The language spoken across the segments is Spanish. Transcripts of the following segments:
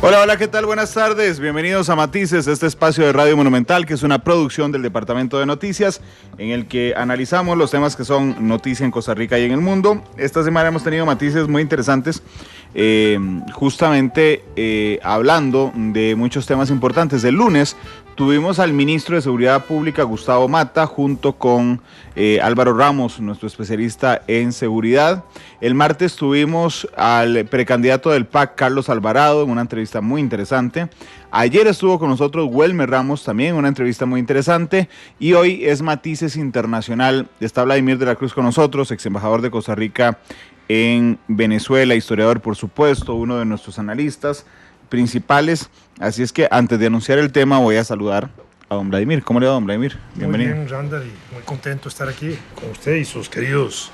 Hola, hola, ¿qué tal? Buenas tardes. Bienvenidos a Matices, este espacio de Radio Monumental, que es una producción del Departamento de Noticias, en el que analizamos los temas que son noticia en Costa Rica y en el mundo. Esta semana hemos tenido matices muy interesantes, justamente hablando de muchos temas importantes. El lunes tuvimos al ministro de Seguridad Pública, Gustavo Mata, junto con Álvaro Ramos, nuestro especialista en seguridad. El martes tuvimos al precandidato del PAC, Carlos Alvarado, en una entrevista muy interesante. Ayer estuvo con nosotros Welmer Ramos, también una entrevista muy interesante. Y hoy es Matices Internacional. Está Vladimir de la Cruz con nosotros, ex embajador de Costa Rica en Venezuela, historiador, por supuesto, uno de nuestros analistas principales. Así es que antes de anunciar el tema voy a saludar a don Vladimir. ¿Cómo le va, don Vladimir? Bienvenido. Muy bien, Randall, y muy contento de estar aquí con usted y sus queridos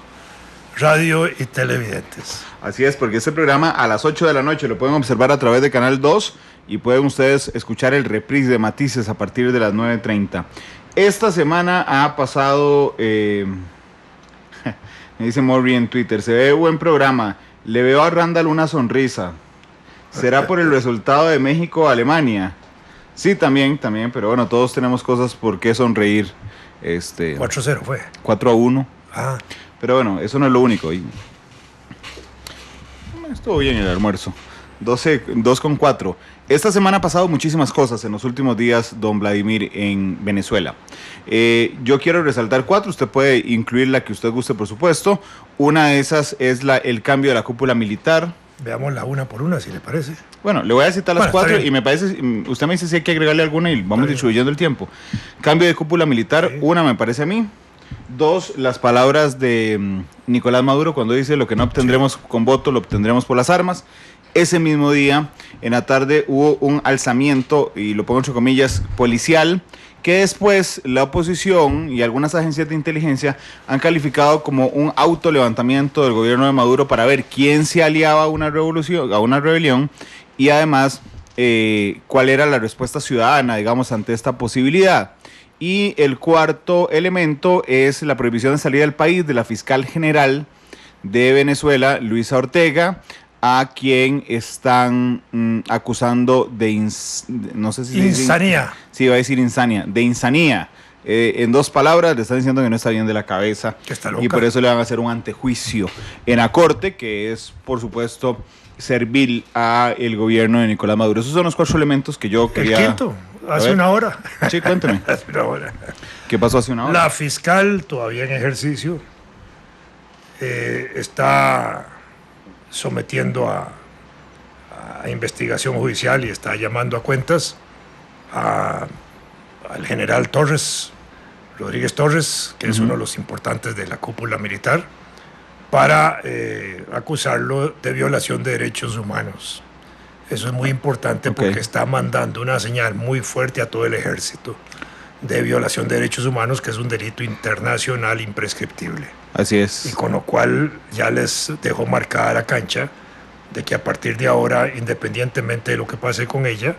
radio y televidentes. Así es, porque este programa a las 8 de la noche lo pueden observar a través de Canal 2 y pueden ustedes escuchar el reprise de Matices a partir de las 9:30. Esta semana ha pasado, me dice Morri en Twitter, se ve buen programa, le veo a Randall una sonrisa. ¿Será por el resultado de México-Alemania? Sí, también, pero bueno, todos tenemos cosas por qué sonreír. 4-0 fue. 4-1. Ah. Pero bueno, eso no es lo único. Estuvo bien el almuerzo. 2,4. Esta semana ha pasado muchísimas cosas en los últimos días, don Vladimir, en Venezuela. Yo quiero resaltar 4, usted puede incluir la que usted guste, por supuesto. Una de esas es el cambio de la cúpula militar. Veámosla una por una, si le parece. Bueno, le voy a citar las 4 y me parece, usted me dice si hay que agregarle alguna y vamos distribuyendo el tiempo. Cambio de cúpula militar, sí. Una me parece a mí. 2, las palabras de Nicolás Maduro cuando dice lo que no obtendremos con voto lo obtendremos por las armas. Ese mismo día, en la tarde, hubo un alzamiento, y lo pongo entre comillas, policial, que después la oposición y algunas agencias de inteligencia han calificado como un autolevantamiento del gobierno de Maduro para ver quién se aliaba a una revolución, a una rebelión, y además cuál era la respuesta ciudadana, digamos, ante esta posibilidad. Y el cuarto elemento es la prohibición de salida del país de la fiscal general de Venezuela, Luisa Ortega, a quien están acusando de no sé si insanía. Sí, iba a decir insania, de insanía. En 2 palabras, le están diciendo que no está bien de la cabeza, que está loca, y por eso le van a hacer un antejuicio en la corte, que es, por supuesto, servil a el gobierno de Nicolás Maduro. Esos son los 4 elementos que yo quería... El quinto, hace una hora. Sí, cuénteme. Hace una hora. ¿Qué pasó hace una hora? La fiscal, todavía en ejercicio, está sometiendo a investigación judicial y está llamando a cuentas al general Rodríguez Torres, que es uno de los importantes de la cúpula militar, para acusarlo de violación de derechos humanos. Eso es muy importante porque está mandando una señal muy fuerte a todo el ejército de violación de derechos humanos, que es un delito internacional imprescriptible. Así es. Y con lo cual ya les dejó marcada la cancha de que a partir de ahora, independientemente de lo que pase con ella,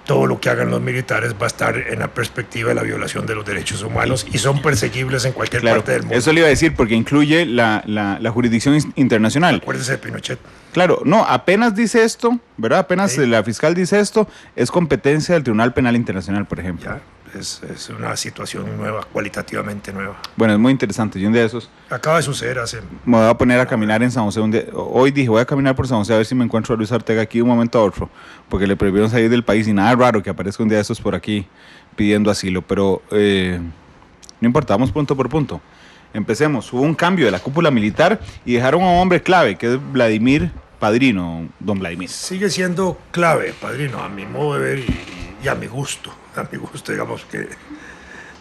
todo lo que hagan los militares va a estar en la perspectiva de la violación de los derechos humanos y son perseguibles en cualquier parte del mundo. Eso le iba a decir, porque incluye la jurisdicción internacional. Acuérdese de Pinochet. Claro, no, apenas dice esto, ¿verdad? Apenas sí. La fiscal dice esto, es competencia del Tribunal Penal Internacional, por ejemplo. Ya, es una situación nueva, cualitativamente nueva. Bueno, es muy interesante. Yo un día de esos... Acaba de suceder hace... Me voy a poner a caminar en San José un día. Hoy dije, voy a caminar por San José a ver si me encuentro a Luis Ortega aquí de un momento a otro, porque le prohibieron salir del país y nada raro que aparezca un día de esos por aquí pidiendo asilo, pero no importa, vamos punto por punto. Empecemos. Hubo un cambio de la cúpula militar y dejaron a un hombre clave, que es Vladimir Padrino, don Vladimir. Sigue siendo clave, Padrino, a mi modo de ver y a mi gusto, digamos que...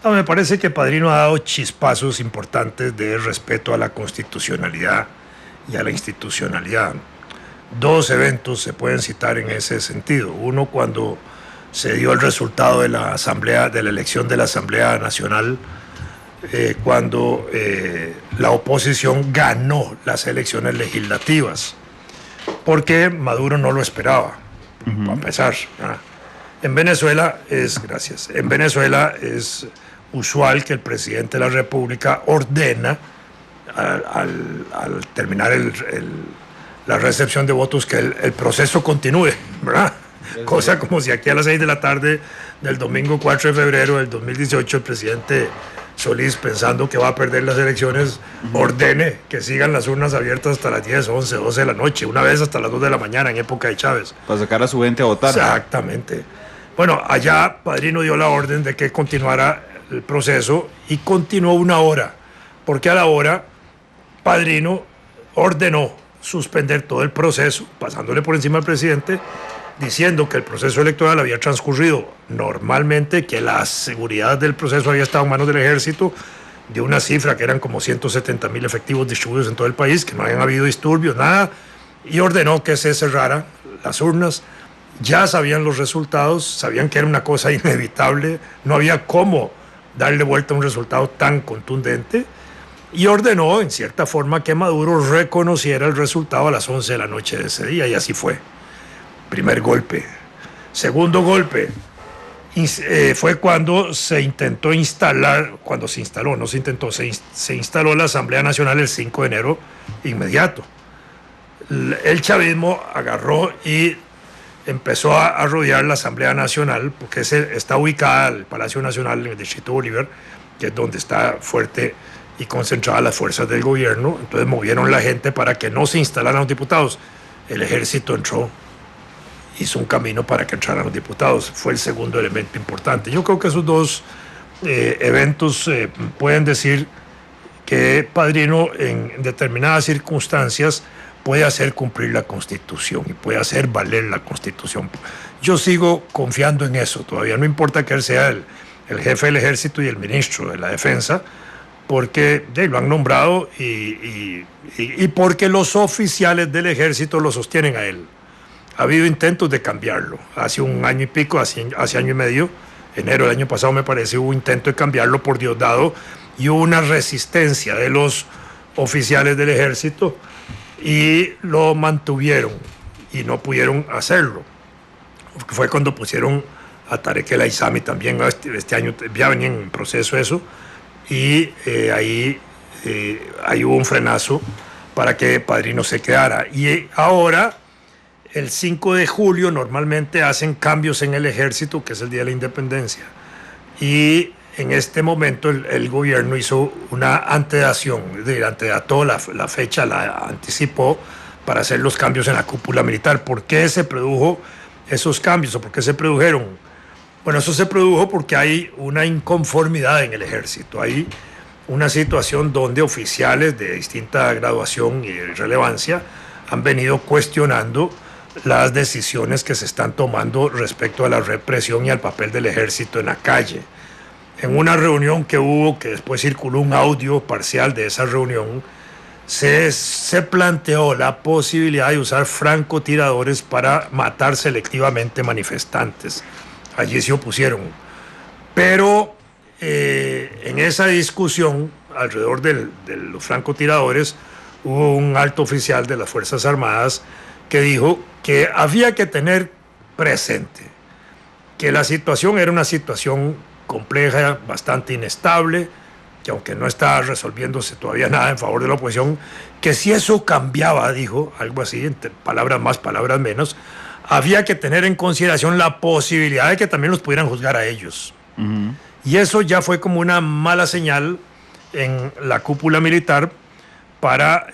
No, me parece que Padrino ha dado chispazos importantes de respeto a la constitucionalidad y a la institucionalidad. 2 eventos se pueden citar en ese sentido. Uno, cuando se dio el resultado de la elección de la Asamblea Nacional, cuando la oposición ganó las elecciones legislativas, porque Maduro no lo esperaba, para empezar. En Venezuela es usual que el presidente de la República ordena al terminar la recepción de votos, que el proceso continúe, ¿verdad? Cosa como si aquí a las 6 de la tarde del domingo 4 de febrero del 2018 el presidente Solís, pensando que va a perder las elecciones, ordene que sigan las urnas abiertas hasta las 10, 11, 12 de la noche, una vez hasta las 2 de la mañana en época de Chávez. Para sacar a su gente a votar. Exactamente. Bueno, allá Padrino dio la orden de que continuara el proceso y continuó una hora, porque a la hora Padrino ordenó suspender todo el proceso, pasándole por encima al presidente, diciendo que el proceso electoral había transcurrido normalmente, que la seguridad del proceso había estado en manos del ejército, de una cifra que eran como 170,000 efectivos distribuidos en todo el país, que no habían habido disturbios, nada, y ordenó que se cerraran las urnas. Ya sabían los resultados, sabían que era una cosa inevitable, no había cómo darle vuelta a un resultado tan contundente, y ordenó en cierta forma que Maduro reconociera el resultado a las 11 de la noche de ese día, y así fue. Primer golpe. Segundo golpe fue cuando se intentó instalar, cuando se instaló, no se intentó, se instaló la Asamblea Nacional el 5 de enero inmediato. El chavismo agarró y empezó a rodear la Asamblea Nacional, porque está ubicada el Palacio Nacional en el Distrito Bolívar, que es donde está fuerte y concentradas las fuerzas del gobierno. Entonces movieron la gente para que no se instalaran los diputados. El ejército entró, hizo un camino para que entraran los diputados. Fue el segundo elemento importante. Yo creo que esos dos eventos pueden decir que Padrino en determinadas circunstancias puede hacer cumplir la Constitución y puede hacer valer la Constitución. Yo sigo confiando en eso todavía, no importa que él sea el jefe del ejército y el ministro de la defensa, porque lo han nombrado y porque los oficiales del ejército lo sostienen a él. Ha habido intentos de cambiarlo. Hace un año y pico, hace año y medio, enero del año pasado me parece, hubo intento de cambiarlo por Diosdado y hubo una resistencia de los oficiales del ejército y lo mantuvieron y no pudieron hacerlo. Fue cuando pusieron a Tarek El Aissami también este año, ya venía en proceso eso, y ahí hubo un frenazo para que Padrino se quedara. Y ahora, el 5 de julio, normalmente hacen cambios en el ejército, que es el Día de la Independencia. Y en este momento el gobierno hizo una antedación, es decir, antedató la fecha, la anticipó para hacer los cambios en la cúpula militar. ¿Por qué se produjo esos cambios o por qué se produjeron? Bueno, eso se produjo porque hay una inconformidad en el ejército. Hay una situación donde oficiales de distinta graduación y relevancia han venido cuestionando las decisiones que se están tomando respecto a la represión y al papel del ejército en la calle. En una reunión que hubo, que después circuló un audio parcial de esa reunión, se planteó la posibilidad de usar francotiradores para matar selectivamente manifestantes. Allí se opusieron. Pero en esa discusión alrededor de los francotiradores hubo un alto oficial de las Fuerzas Armadas que dijo que había que tener presente que la situación era una situación compleja, bastante inestable, que aunque no está resolviéndose todavía nada en favor de la oposición, que si eso cambiaba, dijo, algo así, entre palabras más, palabras menos, había que tener en consideración la posibilidad de que también los pudieran juzgar a ellos. Uh-huh. Y eso ya fue como una mala señal en la cúpula militar para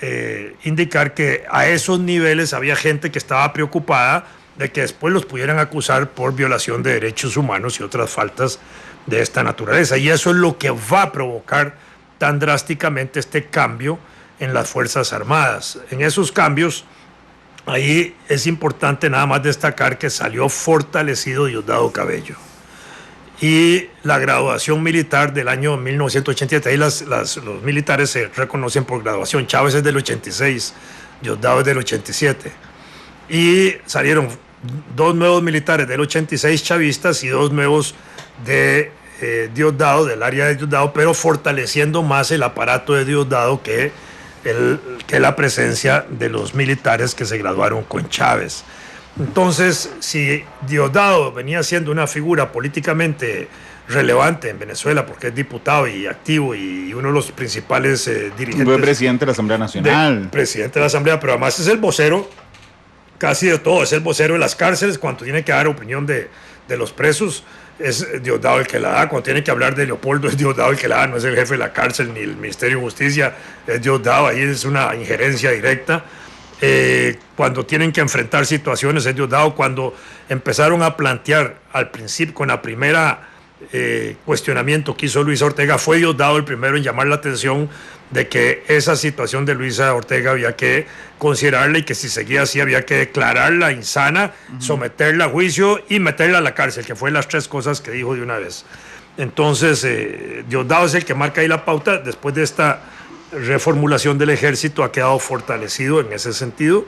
indicar que a esos niveles había gente que estaba preocupada de que después los pudieran acusar por violación de derechos humanos y otras faltas de esta naturaleza. Y eso es lo que va a provocar tan drásticamente este cambio en las Fuerzas Armadas. En esos cambios, ahí es importante nada más destacar que salió fortalecido Diosdado Cabello. Y la graduación militar del año 1987, ahí los militares se reconocen por graduación. Chávez es del 86, Diosdado es del 87. Y salieron 2 nuevos militares del 86 chavistas y 2 nuevos de Diosdado, del área de Diosdado, pero fortaleciendo más el aparato de Diosdado que la presencia de los militares que se graduaron con Chávez. Entonces, si Diosdado venía siendo una figura políticamente relevante en Venezuela, porque es diputado y activo y uno de los principales dirigentes... Fue presidente de la Asamblea Nacional. Presidente de la Asamblea, pero además es el vocero casi de todo, es el vocero de las cárceles, cuando tiene que dar opinión de los presos, es Diosdado el que la da, cuando tiene que hablar de Leopoldo es Diosdado el que la da, no es el jefe de la cárcel ni el Ministerio de Justicia, es Diosdado, ahí es una injerencia directa. Cuando tienen que enfrentar situaciones es Diosdado, cuando empezaron a plantear al principio, con la primera cuestionamiento que hizo Luisa Ortega, fue Diosdado el primero en llamar la atención de que esa situación de Luisa Ortega había que considerarla y que si seguía así había que declararla insana, someterla a juicio y meterla a la cárcel, que fue las tres cosas que dijo de una vez. Entonces, Diosdado es el que marca ahí la pauta. Después de esta reformulación del ejército ha quedado fortalecido en ese sentido.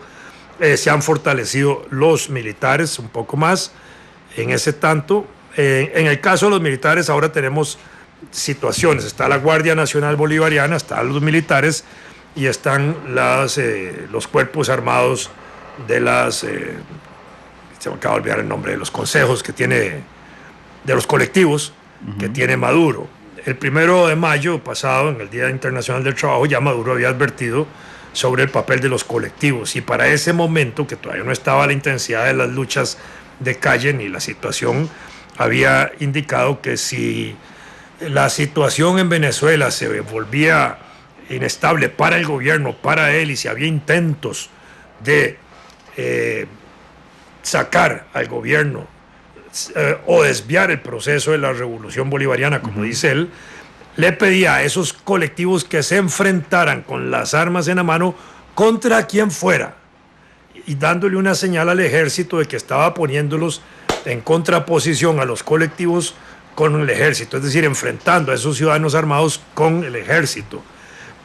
Se han fortalecido los militares un poco más en ese tanto. En el caso de los militares ahora tenemos situaciones. Está la Guardia Nacional Bolivariana, están los militares y están los cuerpos armados de se me acaba de olvidar el nombre, de los consejos que tiene, de los colectivos que tiene Maduro. El 1 de mayo pasado, en el Día Internacional del Trabajo, ya Maduro había advertido sobre el papel de los colectivos, y para ese momento, que todavía no estaba la intensidad de las luchas de calle ni la situación, había indicado que si la situación en Venezuela se volvía inestable para el gobierno, para él, y si había intentos de sacar al gobierno o desviar el proceso de la revolución bolivariana, como dice él, le pedía a esos colectivos que se enfrentaran con las armas en la mano contra quien fuera, y dándole una señal al ejército de que estaba poniéndolos en contraposición a los colectivos con el ejército, es decir, enfrentando a esos ciudadanos armados con el ejército.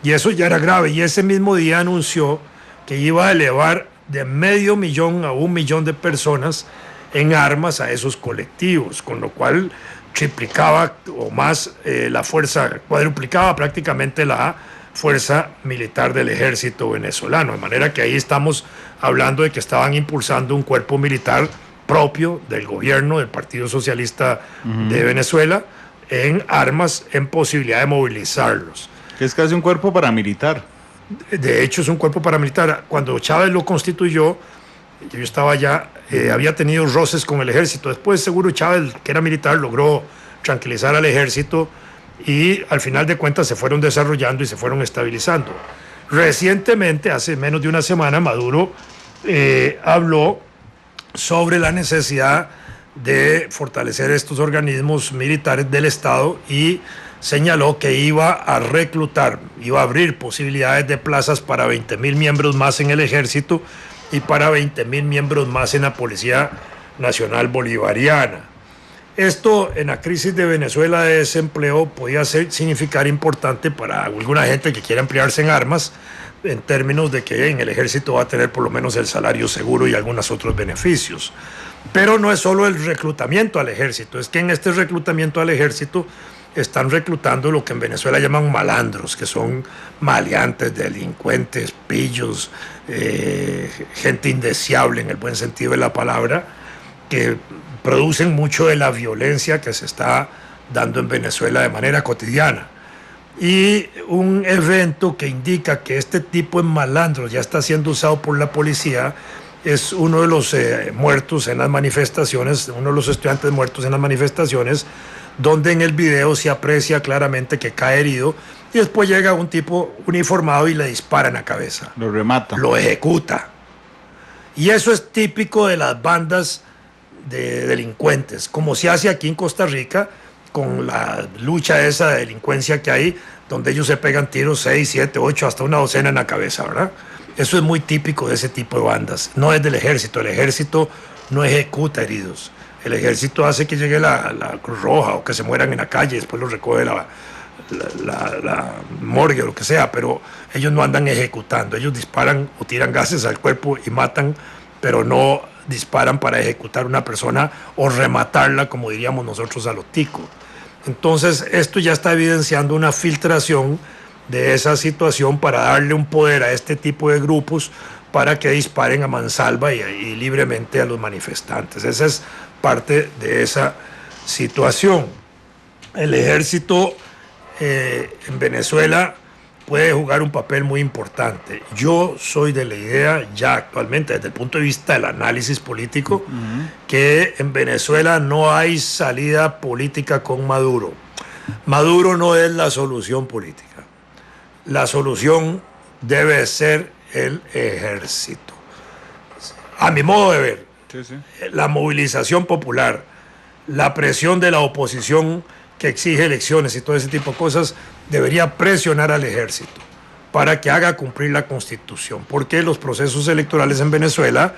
Y eso ya era grave, y ese mismo día anunció que iba a elevar de 500,000 a 1,000,000 de personas en armas a esos colectivos, con lo cual triplicaba o más la fuerza, cuadruplicaba prácticamente la fuerza militar del ejército venezolano, de manera que ahí estamos hablando de que estaban impulsando un cuerpo militar propio del gobierno del Partido Socialista de Venezuela en armas, en posibilidad de movilizarlos. Que es casi un cuerpo paramilitar. De hecho, es un cuerpo paramilitar. Cuando Chávez lo constituyó, yo estaba allá, había tenido roces con el ejército. Después, seguro, Chávez, que era militar, logró tranquilizar al ejército y al final de cuentas se fueron desarrollando y se fueron estabilizando. Recientemente, hace menos de una semana, Maduro habló sobre la necesidad de fortalecer estos organismos militares del Estado y señaló que iba a reclutar, iba a abrir posibilidades de plazas para 20,000 miembros más en el ejército y para 20,000 miembros más en la Policía Nacional Bolivariana. Esto en la crisis de Venezuela de desempleo podía significar importante para alguna gente que quiera emplearse en armas, en términos de que en el ejército va a tener por lo menos el salario seguro y algunos otros beneficios. Pero no es solo el reclutamiento al ejército, es que en este reclutamiento al ejército están reclutando lo que en Venezuela llaman malandros, que son maleantes, delincuentes, pillos, gente indeseable en el buen sentido de la palabra, que producen mucho de la violencia que se está dando en Venezuela de manera cotidiana. Y un evento que indica que este tipo de malandros ya está siendo usado por la policía es uno de los muertos en las manifestaciones, uno de los estudiantes muertos en las manifestaciones, donde en el video se aprecia claramente que cae herido y después llega un tipo uniformado y le dispara en la cabeza. Lo remata. Lo ejecuta. Y eso es típico de las bandas de delincuentes, como se hace aquí en Costa Rica con la lucha esa de delincuencia que hay, donde ellos se pegan tiros 6, 7, 8, hasta una docena en la cabeza, ¿verdad? Eso es muy típico de ese tipo de bandas. No es del ejército. El ejército no ejecuta heridos. El ejército hace que llegue la Cruz Roja o que se mueran en la calle, después los recoge la morgue o lo que sea, pero ellos no andan ejecutando. Ellos disparan o tiran gases al cuerpo y matan, pero no disparan para ejecutar una persona o rematarla, como diríamos nosotros a lo tico. Entonces, esto ya está evidenciando una filtración de esa situación para darle un poder a este tipo de grupos para que disparen a mansalva y libremente a los manifestantes. Esa es parte de esa situación. El ejército en Venezuela puede jugar un papel muy importante. Yo soy de la idea, ya actualmente, desde el punto de vista del análisis político, que en Venezuela no hay salida política con Maduro. Maduro no es la solución política. La solución debe ser el ejército. A mi modo de ver, la movilización popular, la presión de la oposición que exige elecciones y todo ese tipo de cosas, debería presionar al ejército para que haga cumplir la Constitución, porque los procesos electorales en Venezuela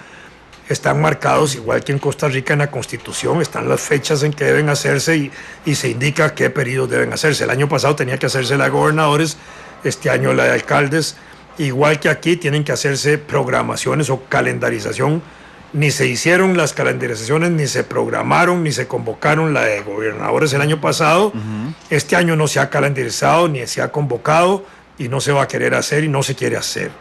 están marcados, igual que en Costa Rica, en la Constitución, están las fechas en que deben hacerse y se indica qué periodos deben hacerse. El año pasado tenía que hacerse la de gobernadores, este año la de alcaldes, igual que aquí tienen que hacerse programaciones o calendarización. Ni se hicieron las calendarizaciones, ni se programaron, ni se convocaron la de gobernadores el año pasado. Este año no se ha calendarizado, ni se ha convocado, y no se va a querer hacer y no se quiere hacer.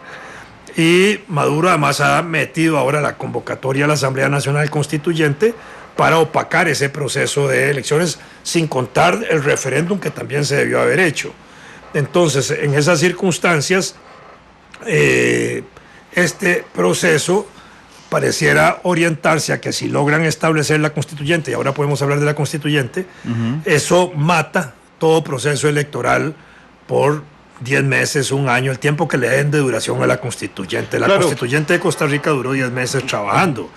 Y Maduro además ha metido ahora la convocatoria a la Asamblea Nacional Constituyente para opacar ese proceso de elecciones, sin contar el referéndum que también se debió haber hecho. Entonces, en esas circunstancias, este proceso pareciera orientarse a que si logran establecer la constituyente, y ahora podemos hablar de la constituyente, eso mata todo proceso electoral por 10 meses, un año, el tiempo que le den de duración a la constituyente. La constituyente de Costa Rica duró 10 meses trabajando.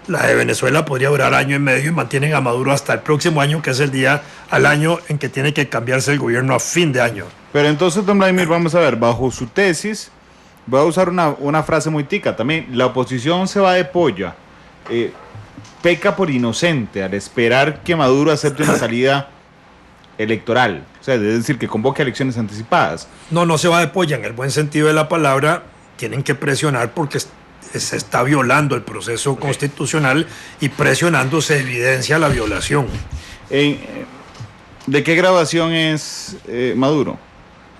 La de Venezuela podría durar año y medio y mantienen a Maduro hasta el próximo año, que es el día al año en que tiene que cambiarse el gobierno a fin de año. Pero entonces, don Vladimir, vamos a ver, bajo su tesis, voy a usar una frase muy tica también, la oposición se va de polla, peca por inocente al esperar que Maduro acepte una salida electoral, o sea, es decir, que convoque elecciones anticipadas. No se va de polla, en el buen sentido de la palabra, tienen que presionar porque se está violando el proceso constitucional, y presionando se evidencia la violación. ¿De qué graduación es Maduro?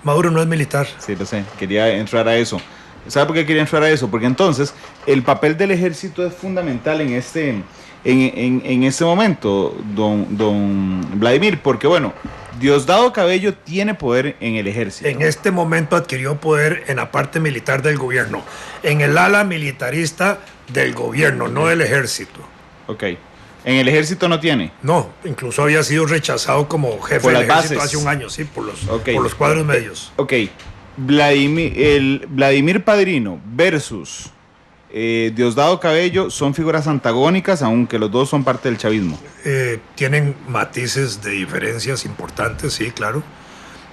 Maduro no es militar. Sí, lo sé, quería entrar a eso. ¿Sabe por qué quería entrar a eso? Porque entonces el papel del ejército es fundamental en este momento, don Vladimir, porque bueno, Diosdado Cabello tiene poder en el ejército. En este momento adquirió poder en la parte militar del gobierno, en el ala militarista del gobierno, no del ejército. Ok. ¿En el ejército no tiene? No, incluso había sido rechazado como jefe del ejército hace un año, sí, por los cuadros medios. Ok. Vladimir Padrino versus Diosdado Cabello son figuras antagónicas, aunque los dos son parte del chavismo. Tienen matices de diferencias importantes, sí, claro.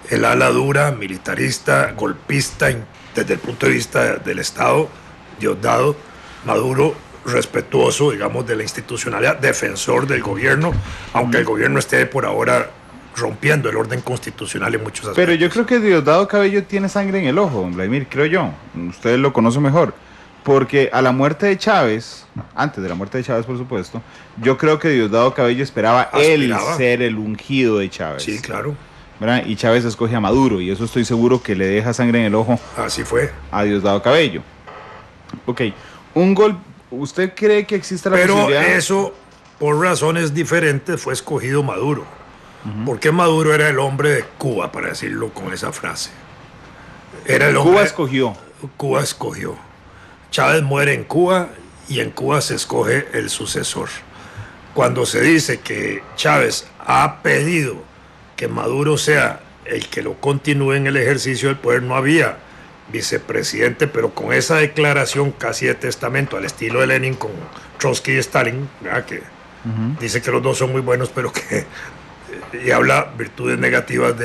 El ala dura, militarista, golpista, desde el punto de vista del Estado, Diosdado. Maduro, respetuoso, digamos, de la institucionalidad, defensor del gobierno, aunque el gobierno esté por ahora rompiendo el orden constitucional en muchos aspectos. Pero yo creo que Diosdado Cabello tiene sangre en el ojo, don Vladimir, creo yo. Usted lo conoce mejor. Porque a la muerte de Chávez, antes de la muerte de Chávez, por supuesto, yo creo que Diosdado Cabello aspiraba él ser el ungido de Chávez. Sí, claro. ¿Verdad? Y Chávez escoge a Maduro, y eso estoy seguro que le deja sangre en el ojo. Así fue. A Diosdado Cabello. Ok. ¿Usted cree que existe la posibilidad? Pero eso, por razones diferentes, fue escogido Maduro. Porque Maduro era el hombre de Cuba, para decirlo con esa frase. Era el hombre. Cuba escogió. Chávez muere en Cuba y en Cuba se escoge el sucesor. Cuando se dice que Chávez ha pedido que Maduro sea el que lo continúe en el ejercicio del poder, no había vicepresidente, pero con esa declaración casi de testamento al estilo de Lenin con Trotsky y Stalin, ¿verdad? Que dice que los dos son muy buenos, pero que y habla virtudes negativas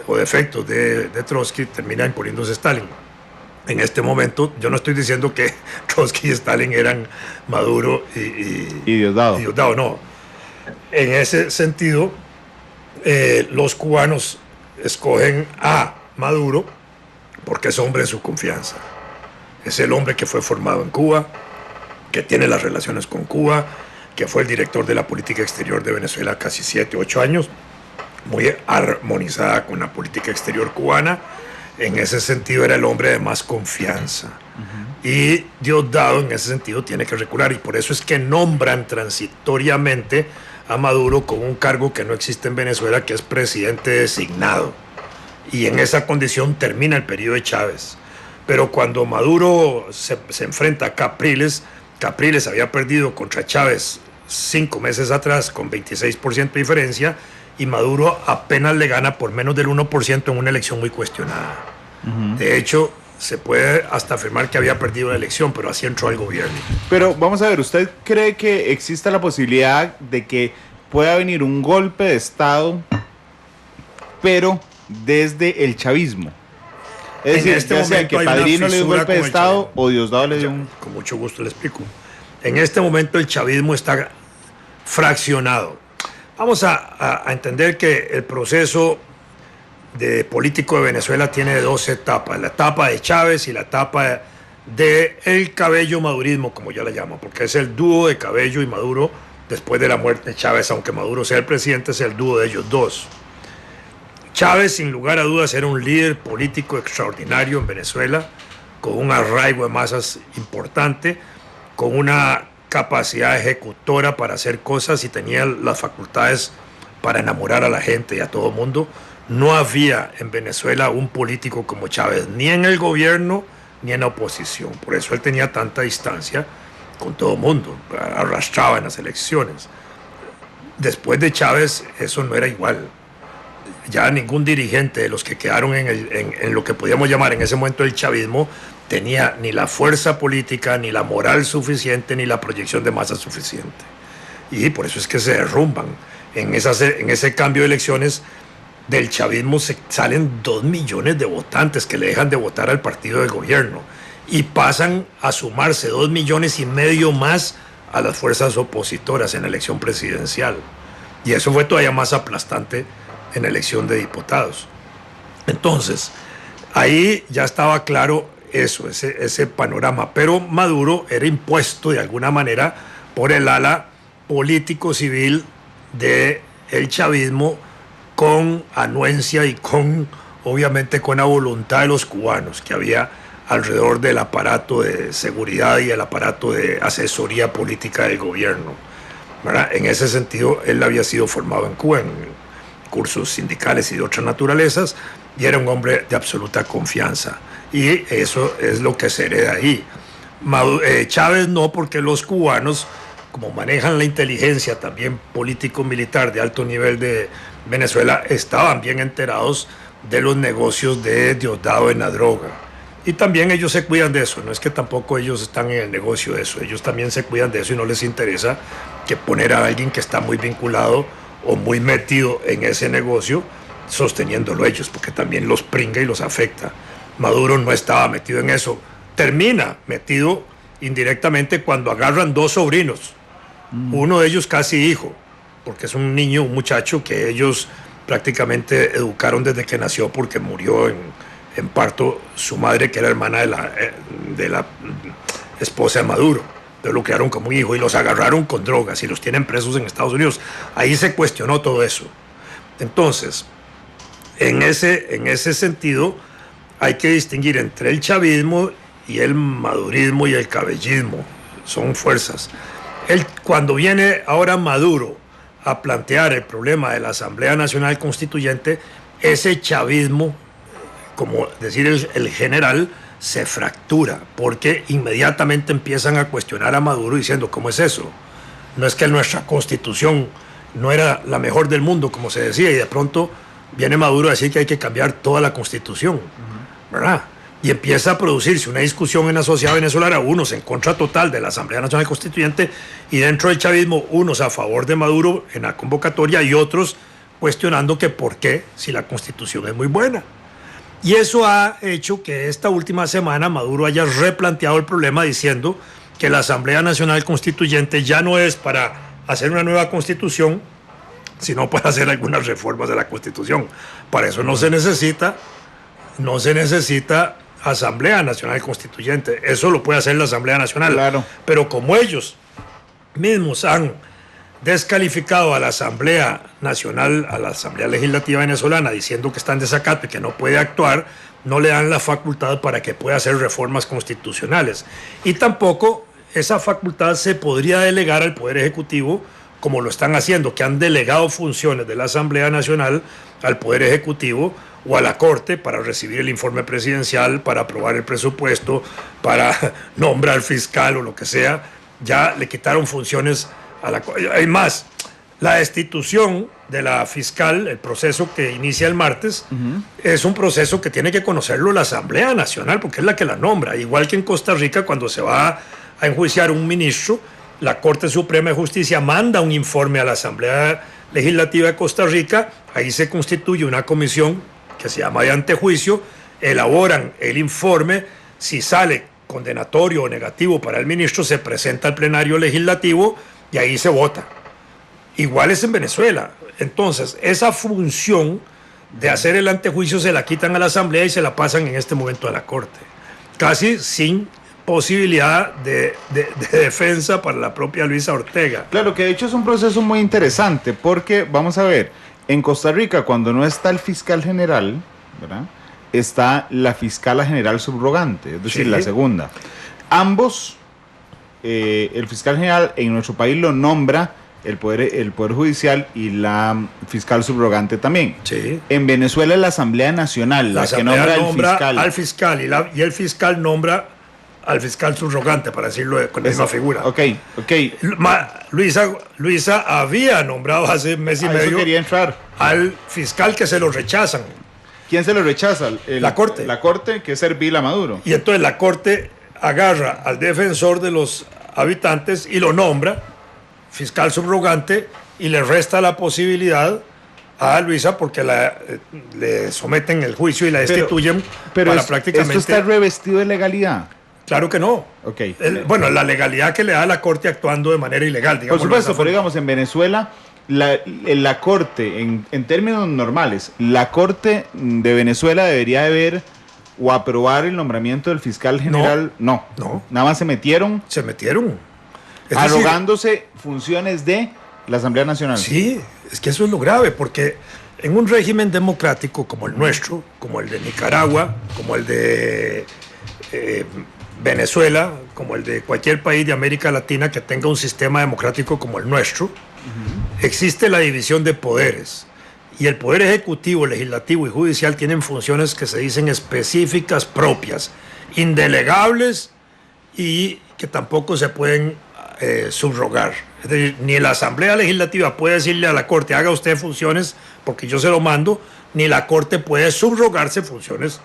o defectos de Trotsky, termina imponiéndose Stalin. En este momento, yo no estoy diciendo que Trotsky y Stalin eran Maduro y Diosdado. Diosdado, no. En ese sentido, los cubanos escogen a Maduro porque es hombre de su confianza. Es el hombre que fue formado en Cuba, que tiene las relaciones con Cuba, que fue el director de la política exterior de Venezuela casi 7, 8 años, muy armonizada con la política exterior cubana. En ese sentido era el hombre de más confianza. Y Diosdado en ese sentido tiene que recular, y por eso es que nombran transitoriamente a Maduro con un cargo que no existe en Venezuela, que es presidente designado. Y en esa condición termina el periodo de Chávez. Pero cuando Maduro se enfrenta a Capriles había perdido contra Chávez 5 meses atrás con 26% de diferencia, y Maduro apenas le gana por menos del 1% en una elección muy cuestionada. De hecho, se puede hasta afirmar que había perdido la elección, pero así entró al gobierno. Pero vamos a ver, ¿usted cree que exista la posibilidad de que pueda venir un golpe de Estado, pero desde el chavismo? Es decir, este ya sea que Padrino le dio un golpe de Estado o Diosdado le dio un... Con mucho gusto le explico. En este momento el chavismo está fraccionado. Vamos a entender que el proceso de político de Venezuela tiene 2 etapas: la etapa de Chávez y la etapa de el Cabello madurismo, como ya la llamo, porque es el dúo de Cabello y Maduro después de la muerte de Chávez. Aunque Maduro sea el presidente, es el dúo de ellos dos. Chávez, sin lugar a dudas, era un líder político extraordinario en Venezuela, con un arraigo de masas importante, con una capacidad ejecutora para hacer cosas, y tenía las facultades para enamorar a la gente y a todo el mundo. No había en Venezuela un político como Chávez, ni en el gobierno ni en la oposición. Por eso él tenía tanta distancia con todo el mundo, arrastraba en las elecciones. Después de Chávez eso no era igual. Ya ningún dirigente de los que quedaron en lo que podíamos llamar en ese momento el chavismo tenía ni la fuerza política, ni la moral suficiente, ni la proyección de masa suficiente. Y por eso es que se derrumban. En ese cambio de elecciones del chavismo salen 2 millones de votantes que le dejan de votar al partido del gobierno, y pasan a sumarse 2,5 millones más a las fuerzas opositoras en la elección presidencial. Y eso fue todavía más aplastante en la elección de diputados. Entonces, ahí ya estaba claro eso, ese panorama. Pero Maduro era impuesto de alguna manera por el ala político-civil del chavismo, con anuencia y obviamente con la voluntad de los cubanos que había alrededor del aparato de seguridad y el aparato de asesoría política del gobierno, ¿verdad? En ese sentido, él había sido formado en Cuba en cursos sindicales y de otras naturalezas, y era un hombre de absoluta confianza. Y eso es lo que se hereda ahí. Chávez no, porque los cubanos, como manejan la inteligencia también político-militar de alto nivel de Venezuela, estaban bien enterados de los negocios de Diosdado en la droga. Y también ellos se cuidan de eso, no es que tampoco ellos están en el negocio de eso, ellos también se cuidan de eso, y no les interesa que poner a alguien que está muy vinculado o muy metido en ese negocio sosteniéndolo ellos, porque también los pringa y los afecta. Maduro no estaba metido en eso, termina metido indirectamente cuando agarran 2 sobrinos, uno de ellos casi hijo, porque es un niño, un muchacho que ellos prácticamente educaron desde que nació, porque murió en parto su madre, que era hermana de la esposa de Maduro. Pero lo crearon como un hijo y los agarraron con drogas y los tienen presos en Estados Unidos. Ahí se cuestionó todo eso. Entonces, en ese sentido, hay que distinguir entre el chavismo y el madurismo y el cabellismo. Son fuerzas. Cuando viene ahora Maduro a plantear el problema de la Asamblea Nacional Constituyente, ese chavismo, como decir el general, se fractura, porque inmediatamente empiezan a cuestionar a Maduro diciendo: ¿cómo es eso? No es que nuestra constitución no era la mejor del mundo, como se decía, y de pronto viene Maduro a decir que hay que cambiar toda la constitución, ¿verdad? Y empieza a producirse una discusión en la sociedad venezolana, unos en contra total de la Asamblea Nacional Constituyente, y dentro del chavismo unos a favor de Maduro en la convocatoria y otros cuestionando que por qué, si la constitución es muy buena. Y eso ha hecho que esta última semana Maduro haya replanteado el problema diciendo que la Asamblea Nacional Constituyente ya no es para hacer una nueva constitución, sino para hacer algunas reformas de la constitución. Para eso no se necesita Asamblea Nacional Constituyente. Eso lo puede hacer la Asamblea Nacional. Claro. Pero como ellos mismos han descalificado a la Asamblea Nacional, a la Asamblea Legislativa venezolana, diciendo que está en desacato y que no puede actuar, no le dan la facultad para que pueda hacer reformas constitucionales. Y tampoco esa facultad se podría delegar al Poder Ejecutivo, como lo están haciendo, que han delegado funciones de la Asamblea Nacional al Poder Ejecutivo o a la Corte para recibir el informe presidencial, para aprobar el presupuesto, para nombrar fiscal o lo que sea. Ya le quitaron funciones a la Corte. Hay más, la destitución de la fiscal, el proceso que inicia el martes, es un proceso que tiene que conocerlo la Asamblea Nacional, porque es la que la nombra. Igual que en Costa Rica, cuando se va a enjuiciar un ministro, la Corte Suprema de Justicia manda un informe a la Asamblea Legislativa de Costa Rica, ahí se constituye una comisión que se llama de antejuicio, elaboran el informe, si sale condenatorio o negativo para el ministro, se presenta al plenario legislativo y ahí se vota. Igual es en Venezuela. Entonces, esa función de hacer el antejuicio se la quitan a la Asamblea y se la pasan en este momento a la Corte, casi sin posibilidad de defensa para la propia Luisa Ortega. Claro, que de hecho es un proceso muy interesante, porque, vamos a ver, en Costa Rica, cuando no está el fiscal general, ¿verdad?, está la fiscala general subrogante, es decir, la segunda. Ambos, el fiscal general en nuestro país lo nombra el poder Judicial y la fiscal subrogante también. Sí. En Venezuela es la Asamblea Nacional la que nombra al fiscal y el fiscal nombra al fiscal subrogante, para decirlo con esa figura. Ok. Luisa había nombrado hace mes y medio eso quería entrar. al fiscal, que se lo rechazan. ¿Quién se lo rechaza? La Corte. La Corte, que es servil a Maduro. Y entonces la Corte agarra al defensor de los habitantes y lo nombra fiscal subrogante y le resta la posibilidad a Luisa, porque le someten el juicio y la destituyen para prácticamente... ¿Esto está revestido de legalidad? Claro que no. Okay. Bueno, la legalidad que le da a la Corte actuando de manera ilegal, digamos. Por supuesto, pero digamos, en Venezuela, la Corte, en términos normales, la Corte de Venezuela debería de ver o aprobar el nombramiento del fiscal general. No. Nada más se metieron. Arrogándose funciones de la Asamblea Nacional. Sí, es que eso es lo grave, porque en un régimen democrático como el nuestro, como el de Nicaragua, como el de Venezuela, como el de cualquier país de América Latina que tenga un sistema democrático como el nuestro, existe la división de poderes. Y el poder ejecutivo, legislativo y judicial tienen funciones que se dicen específicas, propias, indelegables, y que tampoco se pueden subrogar. Es decir, ni la Asamblea Legislativa puede decirle a la Corte, haga usted funciones porque yo se lo mando, ni la Corte puede subrogarse funciones,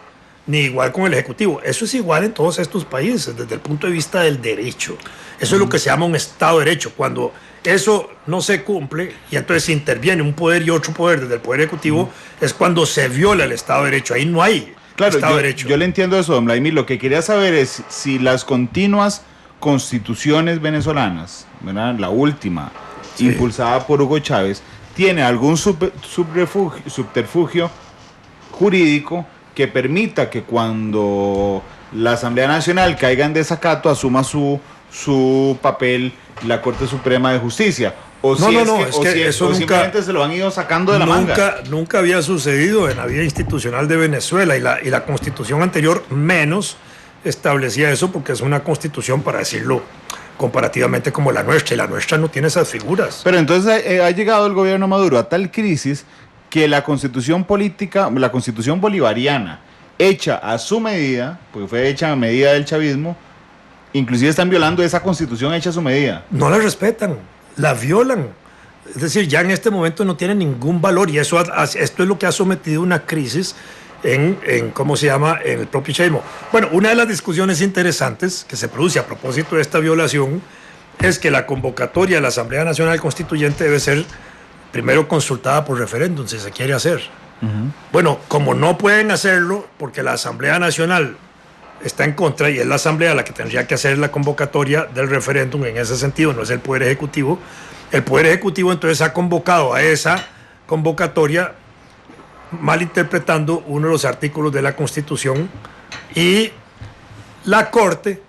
ni igual con el Ejecutivo. Eso es igual en todos estos países, desde el punto de vista del derecho. Eso es lo que se llama un Estado de Derecho. Cuando eso no se cumple y entonces interviene un poder y otro poder desde el Poder Ejecutivo, es cuando se viola el Estado de Derecho. Ahí no hay Estado de Derecho. Yo le entiendo eso, don Vladimir. Lo que quería saber es si las continuas constituciones venezolanas, ¿verdad?, la última, impulsada por Hugo Chávez, tiene algún subterfugio jurídico que permita que cuando la Asamblea Nacional caiga en desacato asuma su papel la Corte Suprema de Justicia. O simplemente se lo han ido sacando de la manga. Nunca había sucedido en la vida institucional de Venezuela, y la constitución anterior menos establecía eso, porque es una constitución, para decirlo comparativamente, como la nuestra, y la nuestra no tiene esas figuras. Pero entonces ha llegado el gobierno Maduro a tal crisis que la constitución política, la constitución bolivariana, hecha a su medida, porque fue hecha a medida del chavismo, inclusive están violando esa constitución hecha a su medida. No la respetan, la violan. Es decir, ya en este momento no tiene ningún valor, y esto es lo que ha sometido una crisis en ¿cómo se llama?, en el propio chavismo. Bueno, una de las discusiones interesantes que se produce a propósito de esta violación es que la convocatoria de la Asamblea Nacional Constituyente debe ser primero consultada por referéndum, si se quiere hacer. Bueno, como no pueden hacerlo porque la Asamblea Nacional está en contra, y es la Asamblea la que tendría que hacer la convocatoria del referéndum en ese sentido, no es el Poder Ejecutivo. El Poder Ejecutivo entonces ha convocado a esa convocatoria malinterpretando uno de los artículos de la Constitución, y la Corte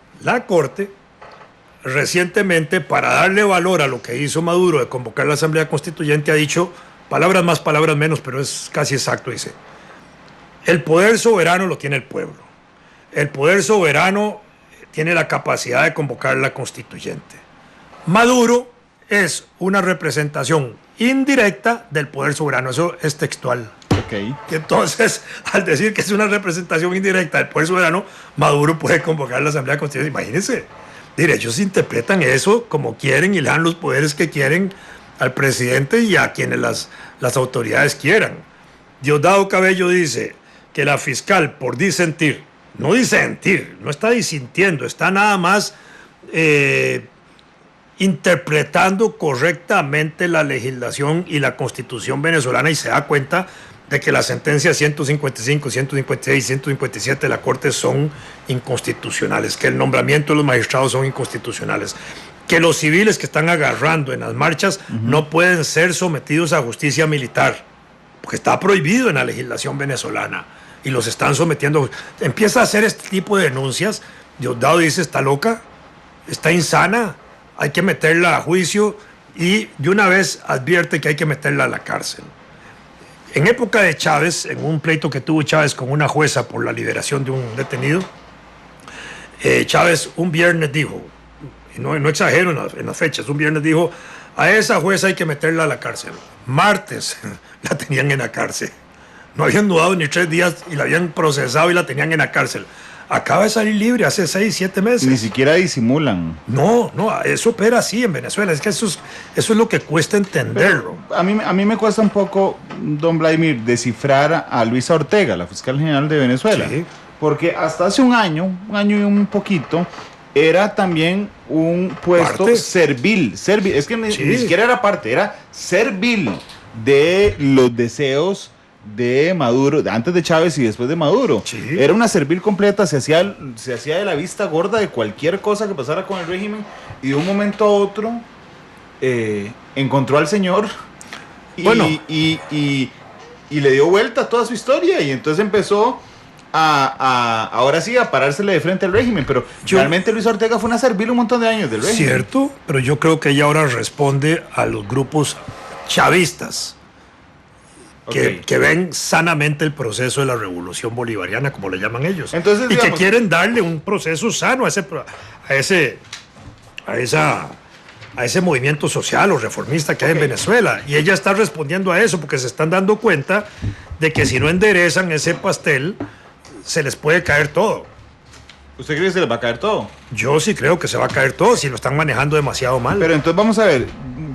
recientemente, para darle valor a lo que hizo Maduro de convocar la Asamblea Constituyente, ha dicho, palabras más, palabras menos, pero es casi exacto, dice: El poder soberano lo tiene el pueblo. El poder soberano tiene la capacidad de convocar la constituyente. Maduro es una representación indirecta del poder soberano. Eso es textual. Okay. Y entonces, al decir que es una representación indirecta del poder soberano, Maduro puede convocar la Asamblea Constitucional. Imagínense, ellos interpretan eso como quieren y le dan los poderes que quieren al presidente y a quienes las autoridades quieran. Diosdado Cabello dice que la fiscal, por disentir, no está disintiendo, está nada más interpretando correctamente la legislación y la constitución venezolana, y se da cuenta de que las sentencias 155, 156 y 157 de la Corte son inconstitucionales, que el nombramiento de los magistrados son inconstitucionales, que los civiles que están agarrando en las marchas no pueden ser sometidos a justicia militar, porque está prohibido en la legislación venezolana, y los están sometiendo. Empieza a hacer este tipo de denuncias. Diosdado dice, está loca, está insana, hay que meterla a juicio, y de una vez advierte que hay que meterla a la cárcel. En época de Chávez, en un pleito que tuvo Chávez con una jueza por la liberación de un detenido, Chávez un viernes dijo, y no exagero en las fechas, un viernes dijo, a esa jueza hay que meterla a la cárcel. Martes la tenían en la cárcel. No habían dudado ni 3 días y la habían procesado y la tenían en la cárcel. Acaba de salir libre hace 6, 7 meses. Ni siquiera disimulan. No, eso opera así en Venezuela. Es que eso es lo que cuesta entenderlo. Pero a mí me cuesta un poco, don Vladimir, descifrar a Luisa Ortega, la fiscal general de Venezuela. Sí. Porque hasta hace un año y un poquito, era también un puesto servil. Es que ni siquiera era parte, era servil de los deseos de Maduro, antes de Chávez y después de Maduro. Sí. Era una servil completa, se hacía de la vista gorda de cualquier cosa que pasara con el régimen, y de un momento a otro encontró al señor y le dio vuelta a toda su historia, y entonces empezó ahora sí a parársele de frente al régimen. Pero realmente Luis Ortega fue una servil un montón de años del régimen. Cierto, pero yo creo que ella ahora responde a los grupos chavistas, que ven sanamente el proceso de la revolución bolivariana, como le llaman ellos. Entonces, y que quieren darle un proceso sano a ese movimiento social o reformista que hay en Venezuela. Y ella está respondiendo a eso porque se están dando cuenta de que si no enderezan ese pastel, se les puede caer todo. ¿Usted cree que se les va a caer todo? Yo sí creo que se va a caer todo si lo están manejando demasiado mal. Pero entonces vamos a ver,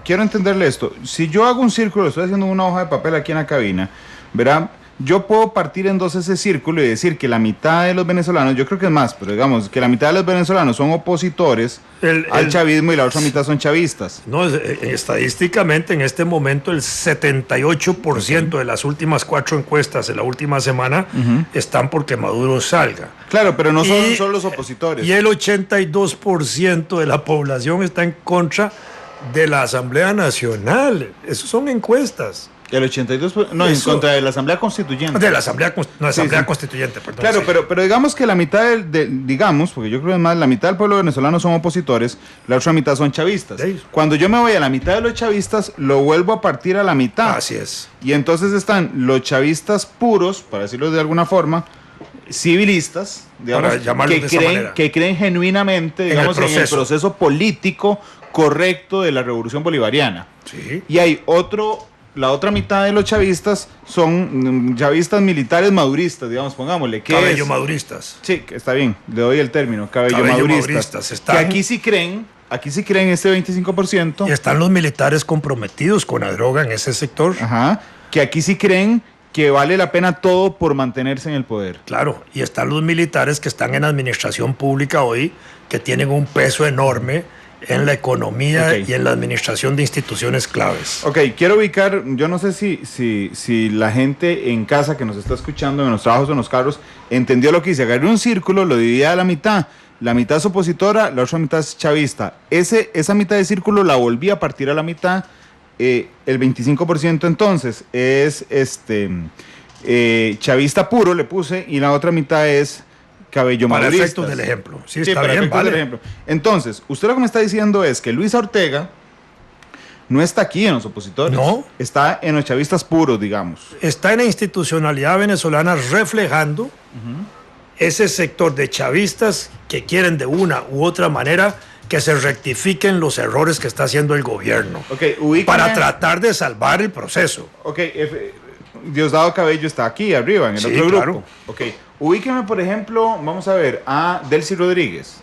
quiero entenderle esto. Si yo hago un círculo, estoy haciendo una hoja de papel aquí en la cabina, verá, yo puedo partir en dos ese círculo y decir que la mitad de los venezolanos, yo creo que es más, pero digamos que la mitad de los venezolanos son opositores al chavismo y la otra mitad son chavistas. No, estadísticamente en este momento el 78% de las últimas 4 encuestas de la última semana están porque Maduro salga. Claro, pero no son los opositores. Y el 82% de la población está en contra de la Asamblea Nacional. Eso son encuestas. El 82%, no, en contra de la Asamblea Constituyente. De la Asamblea Constituyente, perdón. Claro, sí. pero digamos que la mitad digamos, porque yo creo que más la mitad del pueblo venezolano son opositores, la otra mitad son chavistas. Sí. Cuando yo me voy a la mitad de los chavistas, lo vuelvo a partir a la mitad. Así es. Y entonces están los chavistas puros, para decirlo de alguna forma, civilistas, digamos, que creen genuinamente, digamos, en el proceso político correcto de la revolución bolivariana. Sí. Y hay la otra mitad de los chavistas son chavistas militares maduristas, digamos, pongámosle. Cabello maduristas. Sí, está bien, le doy el término, cabello maduristas. Están, que aquí sí creen este 25%. Y están los militares comprometidos con la droga en ese sector. Ajá, que aquí sí creen que vale la pena todo por mantenerse en el poder. Claro, y están los militares que están en administración pública hoy, que tienen un peso enorme en la economía y en la administración de instituciones claves. Ok, quiero ubicar, yo no sé si la gente en casa que nos está escuchando, en los trabajos o en los carros, entendió lo que hice. Agarré un círculo, lo dividí a la mitad es opositora, la otra mitad es chavista. Esa mitad de círculo la volví a partir a la mitad, el 25% entonces es chavista puro, le puse, y la otra mitad es cabello maduristas. Para efectos del ejemplo. Sí, está bien, vale. Del ejemplo. Entonces, usted lo que me está diciendo es que Luisa Ortega no está aquí en los opositores. No. Está en los chavistas puros, digamos. Está en la institucionalidad venezolana reflejando ese sector de chavistas que quieren de una u otra manera que se rectifiquen los errores que está haciendo el gobierno. Para tratar de salvar el proceso. Diosdado Cabello está aquí arriba, en el otro grupo. Claro. Ubíqueme, por ejemplo, vamos a ver, a Delcy Rodríguez.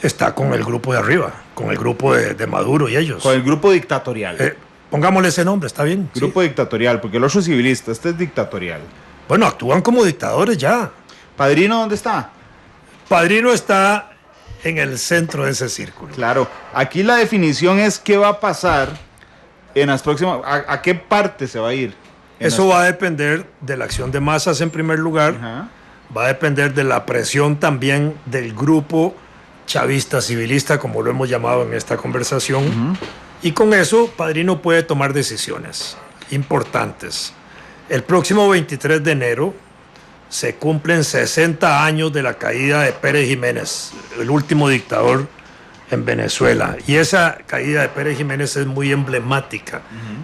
Está con el grupo de arriba, con el grupo de Maduro y ellos. Con el grupo dictatorial. Pongámosle ese nombre, está bien. Grupo dictatorial, porque el otro es civilista, este es dictatorial. Bueno, actúan como dictadores ya. ¿Padrino dónde está? Padrino está en el centro de ese círculo. Claro, aquí la definición es qué va a pasar en las próximas, a qué parte se va a ir. Eso va a depender de la acción de masas en primer lugar. Ajá. Va a depender de la presión también del grupo chavista civilista, como lo hemos llamado en esta conversación. Y con eso, Padrino puede tomar decisiones importantes. El próximo 23 de enero se cumplen 60 años de la caída de Pérez Jiménez, el último dictador en Venezuela. Y esa caída de Pérez Jiménez es muy emblemática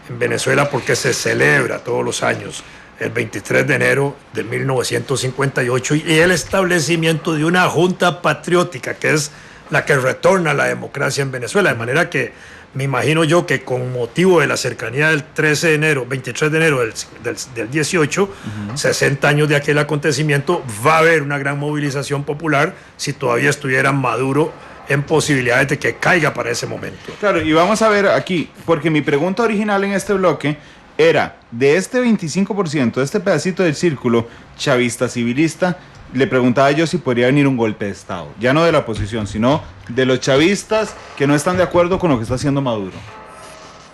en Venezuela porque se celebra todos los años, el 23 de enero de 1958, y el establecimiento de una junta patriótica que es la que retorna a la democracia en Venezuela. De manera que me imagino yo que con motivo de la cercanía del 13 de enero, 23 de enero del 18, 60 años de aquel acontecimiento, va a haber una gran movilización popular si todavía estuviera Maduro en posibilidades de que caiga para ese momento. Claro, y vamos a ver aquí, porque mi pregunta original en este bloque era, de este 25%, de este pedacito del círculo chavista civilista, le preguntaba yo si podría venir un golpe de Estado, ya no de la oposición, sino de los chavistas que no están de acuerdo con lo que está haciendo Maduro.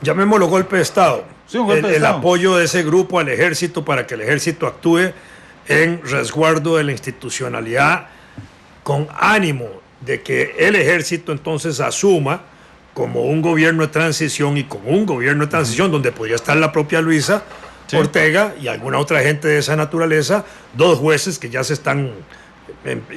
Llamémoslo golpe de Estado. Sí, un golpe de Estado. El apoyo de ese grupo al ejército para que el ejército actúe en resguardo de la institucionalidad con ánimo de que el ejército entonces asuma como un gobierno de transición, y con un gobierno de transición donde podría estar la propia Luisa Ortega y alguna otra gente de esa naturaleza, dos jueces que ya se están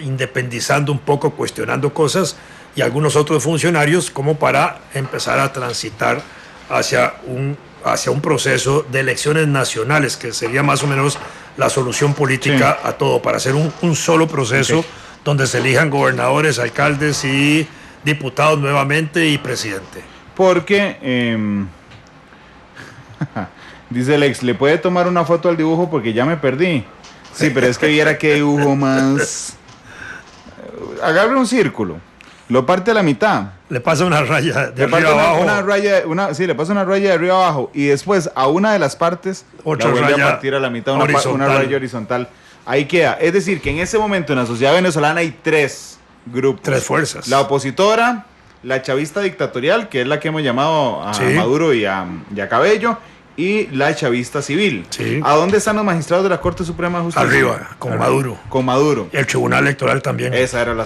independizando un poco, cuestionando cosas, y algunos otros funcionarios, como para empezar a transitar hacia un proceso de elecciones nacionales, que sería más o menos la solución política a todo, para hacer un solo proceso donde se elijan gobernadores, alcaldes y diputados nuevamente y presidente. Porque, dice Alex, ¿le puede tomar una foto al dibujo? Porque ya me perdí. Sí, pero es que viera qué dibujo más... Agarre un círculo, lo parte a la mitad. Le pasa una raya de arriba abajo. Le pasa una raya de arriba abajo y después a una de las partes otra la vuelve raya a partir a la mitad, una raya horizontal. Ahí queda. Es decir, que en ese momento en la sociedad venezolana hay tres grupos. Tres fuerzas. La opositora, la chavista dictatorial, que es la que hemos llamado a Maduro y a Cabello, y la chavista civil. Sí. ¿A dónde están los magistrados de la Corte Suprema de Justicia? Arriba, con Maduro. Con Maduro. El Tribunal Electoral también. Esa era la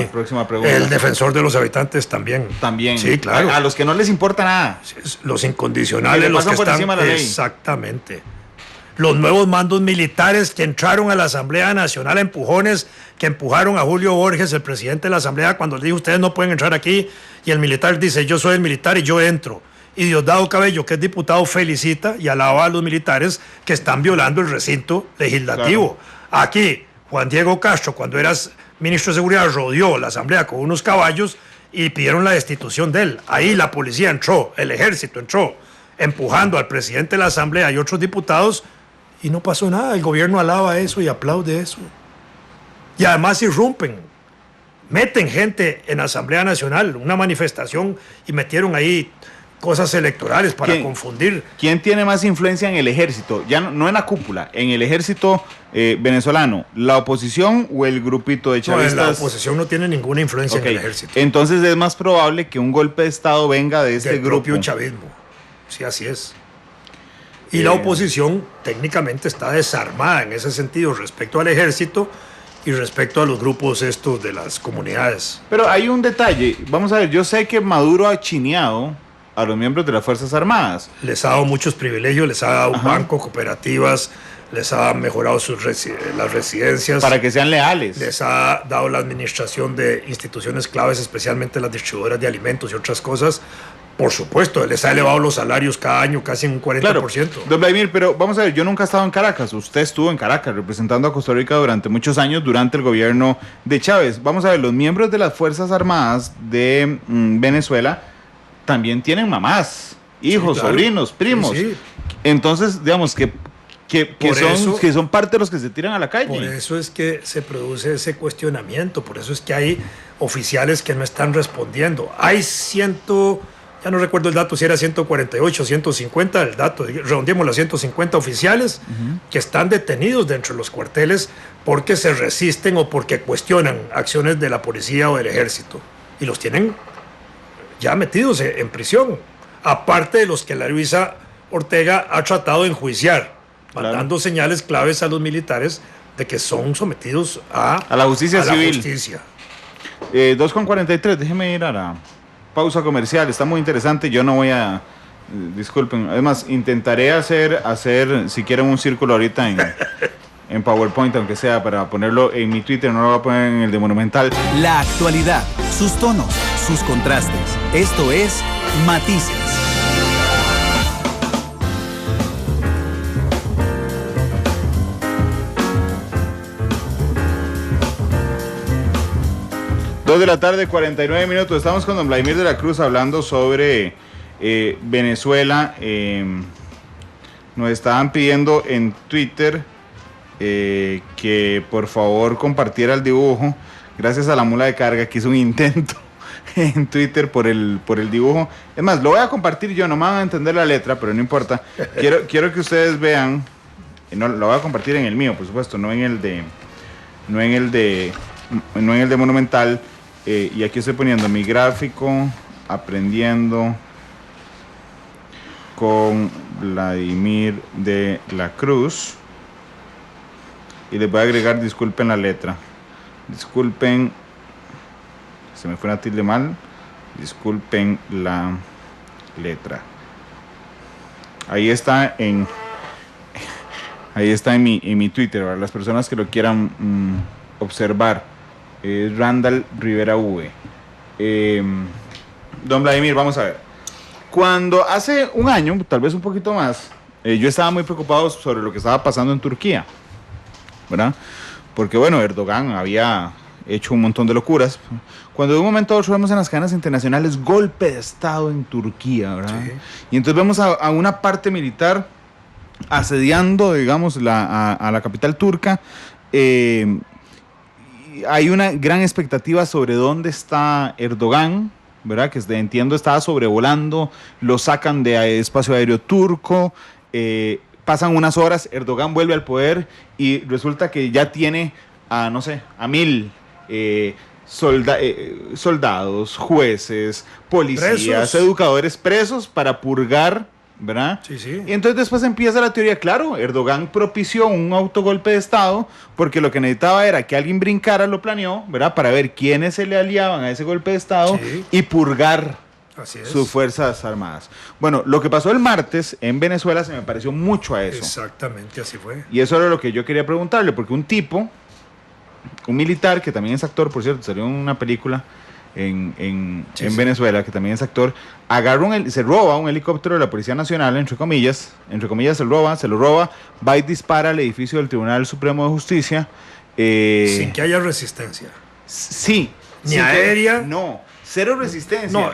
próxima pregunta. El defensor de los habitantes también. También. Sí, claro. A los que no les importa nada. Los incondicionales, los que por están... encima de la ley. Exactamente. Los nuevos mandos militares que entraron a la Asamblea Nacional a empujones, que empujaron a Julio Borges, el presidente de la Asamblea, cuando le dijo, ustedes no pueden entrar aquí, y el militar dice, yo soy el militar y yo entro. Y Diosdado Cabello, que es diputado, felicita y alaba a los militares que están violando el recinto legislativo. Claro. Aquí, Juan Diego Castro, cuando eras ministro de Seguridad, rodeó la Asamblea con unos caballos y pidieron la destitución de él. Ahí la policía entró, el ejército entró, empujando al presidente de la Asamblea y otros diputados, y no pasó nada. El gobierno alaba eso y aplaude eso. Y además irrumpen, meten gente en la Asamblea Nacional, una manifestación, y metieron ahí cosas electorales para confundir. ¿Quién tiene más influencia en el ejército? Ya no en la cúpula, en el ejército venezolano, ¿la oposición o el grupito de chavistas? No, la oposición no tiene ninguna influencia en el ejército. Entonces es más probable que un golpe de Estado venga de este grupo. Del propio chavismo. Sí, así es. Y la oposición técnicamente está desarmada en ese sentido respecto al ejército y respecto a los grupos estos de las comunidades. Pero hay un detalle. Vamos a ver, yo sé que Maduro ha chineado a los miembros de las Fuerzas Armadas. Les ha dado muchos privilegios, les ha dado un banco, cooperativas, les ha mejorado las residencias. Para que sean leales. Les ha dado la administración de instituciones claves, especialmente las distribuidoras de alimentos y otras cosas, Por supuesto, les ha elevado los salarios cada año casi en un 40%. Claro, don Vladimir, pero vamos a ver, yo nunca he estado en Caracas. Usted estuvo en Caracas representando a Costa Rica durante muchos años, durante el gobierno de Chávez. Vamos a ver, los miembros de las Fuerzas Armadas de Venezuela también tienen mamás, hijos, sí, claro, sobrinos, primos. Sí, sí. Entonces, digamos que son parte de los que se tiran a la calle. Por eso es que se produce ese cuestionamiento, por eso es que hay oficiales que no están respondiendo. Hay ya no recuerdo el dato, si era 148, 150, el dato, redondeemos las 150 oficiales que están detenidos dentro de los cuarteles porque se resisten o porque cuestionan acciones de la policía o del ejército. Y los tienen ya metidos en prisión, aparte de los que la Luisa Ortega ha tratado de enjuiciar, mandando señales claves a los militares de que son sometidos a la justicia civil. 2:43, déjeme ir a la pausa comercial, está muy interesante, yo no voy a... disculpen, además intentaré hacer si quieren un círculo ahorita en PowerPoint, aunque sea para ponerlo en mi Twitter, no lo voy a poner en el de Monumental. La actualidad, sus tonos, sus contrastes, esto es Matices. Dos de la tarde, 49 minutos. Estamos con don Vladimir de la Cruz hablando sobre Venezuela. Nos estaban pidiendo en Twitter que por favor compartiera el dibujo. Gracias a la mula de carga que hizo un intento en Twitter por el dibujo. Es más, lo voy a compartir yo, no me van a entender la letra, pero no importa. Quiero que ustedes vean. No, lo voy a compartir en el mío, por supuesto, no en el de Monumental. Y aquí estoy poniendo mi gráfico, aprendiendo con Vladimir de la Cruz. Y les voy a agregar, disculpen la letra. Disculpen, se me fue una tilde mal. Disculpen la letra. Ahí está en mi Twitter, ¿verdad? Las personas que lo quieran observar. Randall Rivera V. Don Vladimir, vamos a ver. Cuando hace un año, tal vez un poquito más, yo estaba muy preocupado sobre lo que estaba pasando en Turquía, ¿verdad? Porque bueno, Erdogan había hecho un montón de locuras. Cuando de un momento a otro vemos en las cadenas internacionales golpe de estado en Turquía, ¿verdad? Sí. Y entonces vemos a una parte militar asediando, digamos, a la capital turca. Hay una gran expectativa sobre dónde está Erdogan, ¿verdad? Que entiendo estaba sobrevolando, lo sacan de espacio aéreo turco, pasan unas horas, Erdogan vuelve al poder y resulta que ya tiene a 1,000 soldados, jueces, policías, educadores presos para purgar, ¿verdad? Sí, sí. Y entonces después empieza la teoría, claro, Erdogan propició un autogolpe de Estado porque lo que necesitaba era que alguien brincara, lo planeó, ¿verdad? Para ver quiénes se le aliaban a ese golpe de Estado, sí, y purgar sus fuerzas armadas. Bueno, lo que pasó el martes en Venezuela se me pareció mucho a eso. Exactamente, así fue. Y eso era lo que yo quería preguntarle, porque un militar, que también es actor, por cierto, salió en una película en Venezuela, que también es actor, se roba un helicóptero de la Policía Nacional, entre comillas se lo roba, va y dispara al edificio del Tribunal Supremo de Justicia. Sin que haya resistencia. Sí. Ni aérea. No, cero resistencia. No,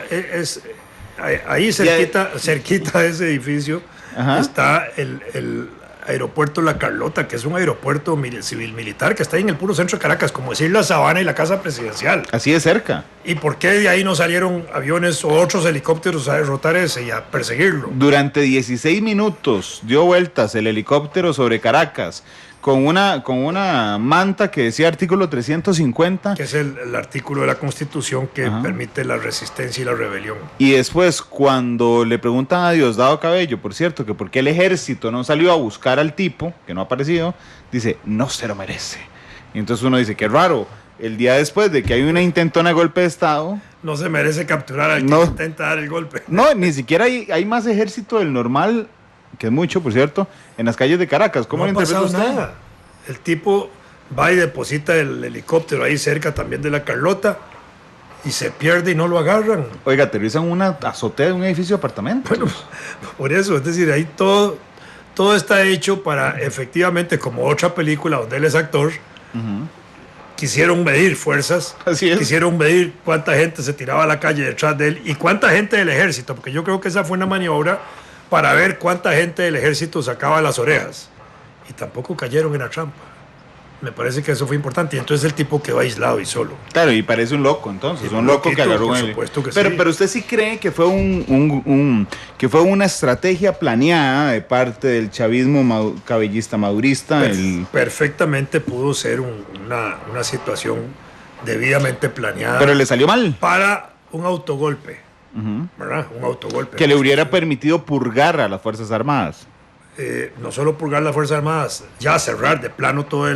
ahí cerquita de ese edificio, ajá, está el aeropuerto La Carlota, que es un aeropuerto civil militar que está ahí en el puro centro de Caracas, como decir la Sabana y la Casa Presidencial. Así de cerca. ¿Y por qué de ahí no salieron aviones o otros helicópteros a derrotar ese y a perseguirlo? Durante 16 minutos dio vueltas el helicóptero sobre Caracas con una manta que decía artículo 350. Que es el artículo de la Constitución que, ajá, permite la resistencia y la rebelión. Y después, cuando le preguntan a Diosdado Cabello, por cierto, que por qué el ejército no salió a buscar al tipo, que no ha aparecido, dice, no se lo merece. Y entonces uno dice, qué raro, el día después de que hay una intentona de golpe de Estado... No se merece capturar al que intenta dar el golpe. No, ni siquiera hay más ejército del normal, que es mucho, por cierto, en las calles de Caracas. ¿Cómo no lo interpreta usted? Nada. El tipo va y deposita el helicóptero ahí cerca también de La Carlota y se pierde y no lo agarran. Oiga, aterrizan una azotea de un edificio de apartamentos. Bueno, por eso, es decir, ahí todo está hecho para efectivamente, como otra película donde él es actor, quisieron medir fuerzas, Así es. quisieron medir cuánta gente se tiraba a la calle detrás de él y cuánta gente del ejército, porque yo creo que esa fue una maniobra para ver cuánta gente del ejército sacaba las orejas. Y tampoco cayeron en la trampa. Me parece que eso fue importante. Y entonces el tipo quedó aislado y solo. Claro, y parece un loco, entonces. Un loco que agarró por el... supuesto que pero, sí. pero usted sí cree que fue que fue una estrategia planeada de parte del chavismo cabellista madurista. Perfectamente pudo ser una situación debidamente planeada. Pero le salió mal. Para un autogolpe. ¿Verdad? Un autogolpe. Que le hubiera permitido purgar a las Fuerzas Armadas. No solo purgar las Fuerzas Armadas, ya cerrar de plano toda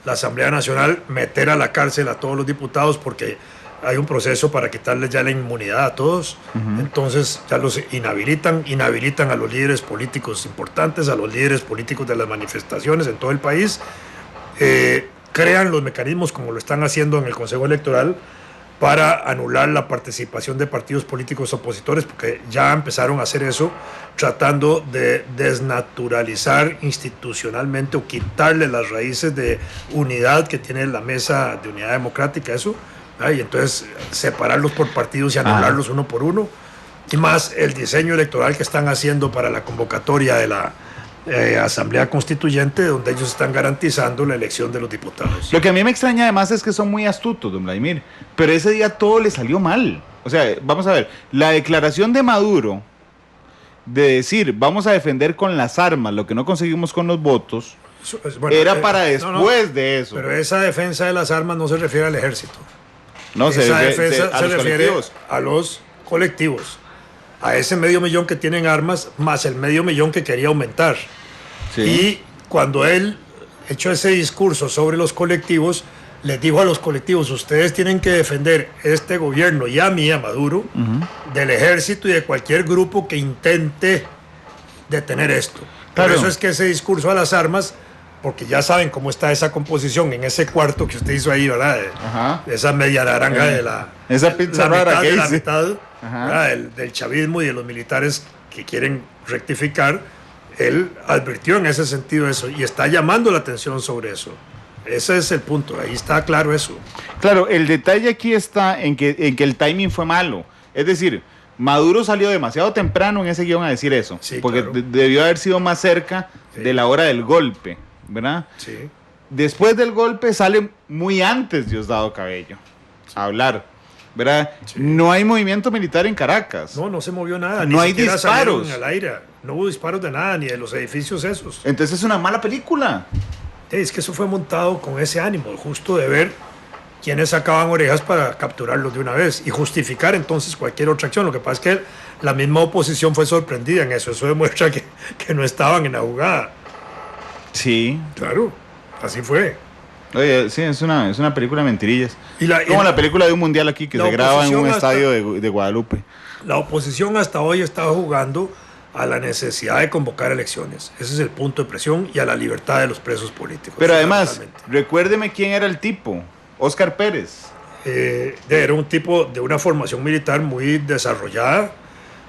la Asamblea Nacional, meter a la cárcel a todos los diputados porque hay un proceso para quitarles ya la inmunidad a todos. Entonces ya los inhabilitan a los líderes políticos importantes, a los líderes políticos de las manifestaciones en todo el país, crean los mecanismos como lo están haciendo en el Consejo Electoral para anular la participación de partidos políticos opositores, porque ya empezaron a hacer eso, tratando de desnaturalizar institucionalmente o quitarle las raíces de unidad que tiene la Mesa de Unidad Democrática, eso, y entonces separarlos por partidos y anularlos uno por uno, y más el diseño electoral que están haciendo para la convocatoria de la Asamblea Constituyente, donde ellos están garantizando la elección de los diputados. Lo que a mí me extraña además es que son muy astutos, don Vladimir, pero ese día todo le salió mal. O sea, vamos a ver, la declaración de Maduro de decir vamos a defender con las armas lo que no conseguimos con los votos, era para después de eso. Pero esa defensa de las armas no se refiere al ejército. No, esa defensa a se los refiere colectivos. a los colectivos, a ese 500,000 que tienen armas, más el 500,000 que quería aumentar. Sí. Y cuando él echó ese discurso sobre los colectivos, les dijo a los colectivos, ustedes tienen que defender este gobierno y a mí, a Maduro, del ejército y de cualquier grupo que intente detener esto. Claro. Por eso es que ese discurso a las armas, porque ya saben cómo está esa composición en ese cuarto que usted hizo ahí, ¿verdad? Esa media naranja de esa pizza rara que la hice. mitad, del chavismo y de los militares que quieren rectificar. Él advirtió en ese sentido eso y está llamando la atención sobre eso. Ese es el punto, ahí está claro eso. Claro, el detalle aquí está en que el timing fue malo. Es decir, Maduro salió demasiado temprano en ese guión a decir eso, Sí, porque claro. debió haber sido más cerca de la hora del golpe, ¿verdad? Sí. Después del golpe sale muy antes Diosdado Cabello a hablar, ¿verdad? Sí. No hay movimiento militar en Caracas. No se movió nada. No ni hay siquiera disparos. salieron al aire. No hubo disparos de nada, ni de los edificios esos. Entonces es una mala película. Es que eso fue montado con ese ánimo, justo de ver quiénes sacaban orejas para capturarlos de una vez y justificar entonces cualquier otra acción. Lo que pasa es que la misma oposición fue sorprendida en eso. Eso demuestra que no estaban en la jugada. Sí. Claro, así fue. Oye, sí, es una película de mentirillas. Como la película de un mundial aquí que la se graba en un oposición estadio de Guadalupe. La oposición hasta hoy está jugando a la necesidad de convocar elecciones. Ese es el punto de presión y a la libertad de los presos políticos. Pero además, fundamentalmente. recuérdeme quién era el tipo. Óscar Pérez. Era un tipo de una formación militar muy desarrollada,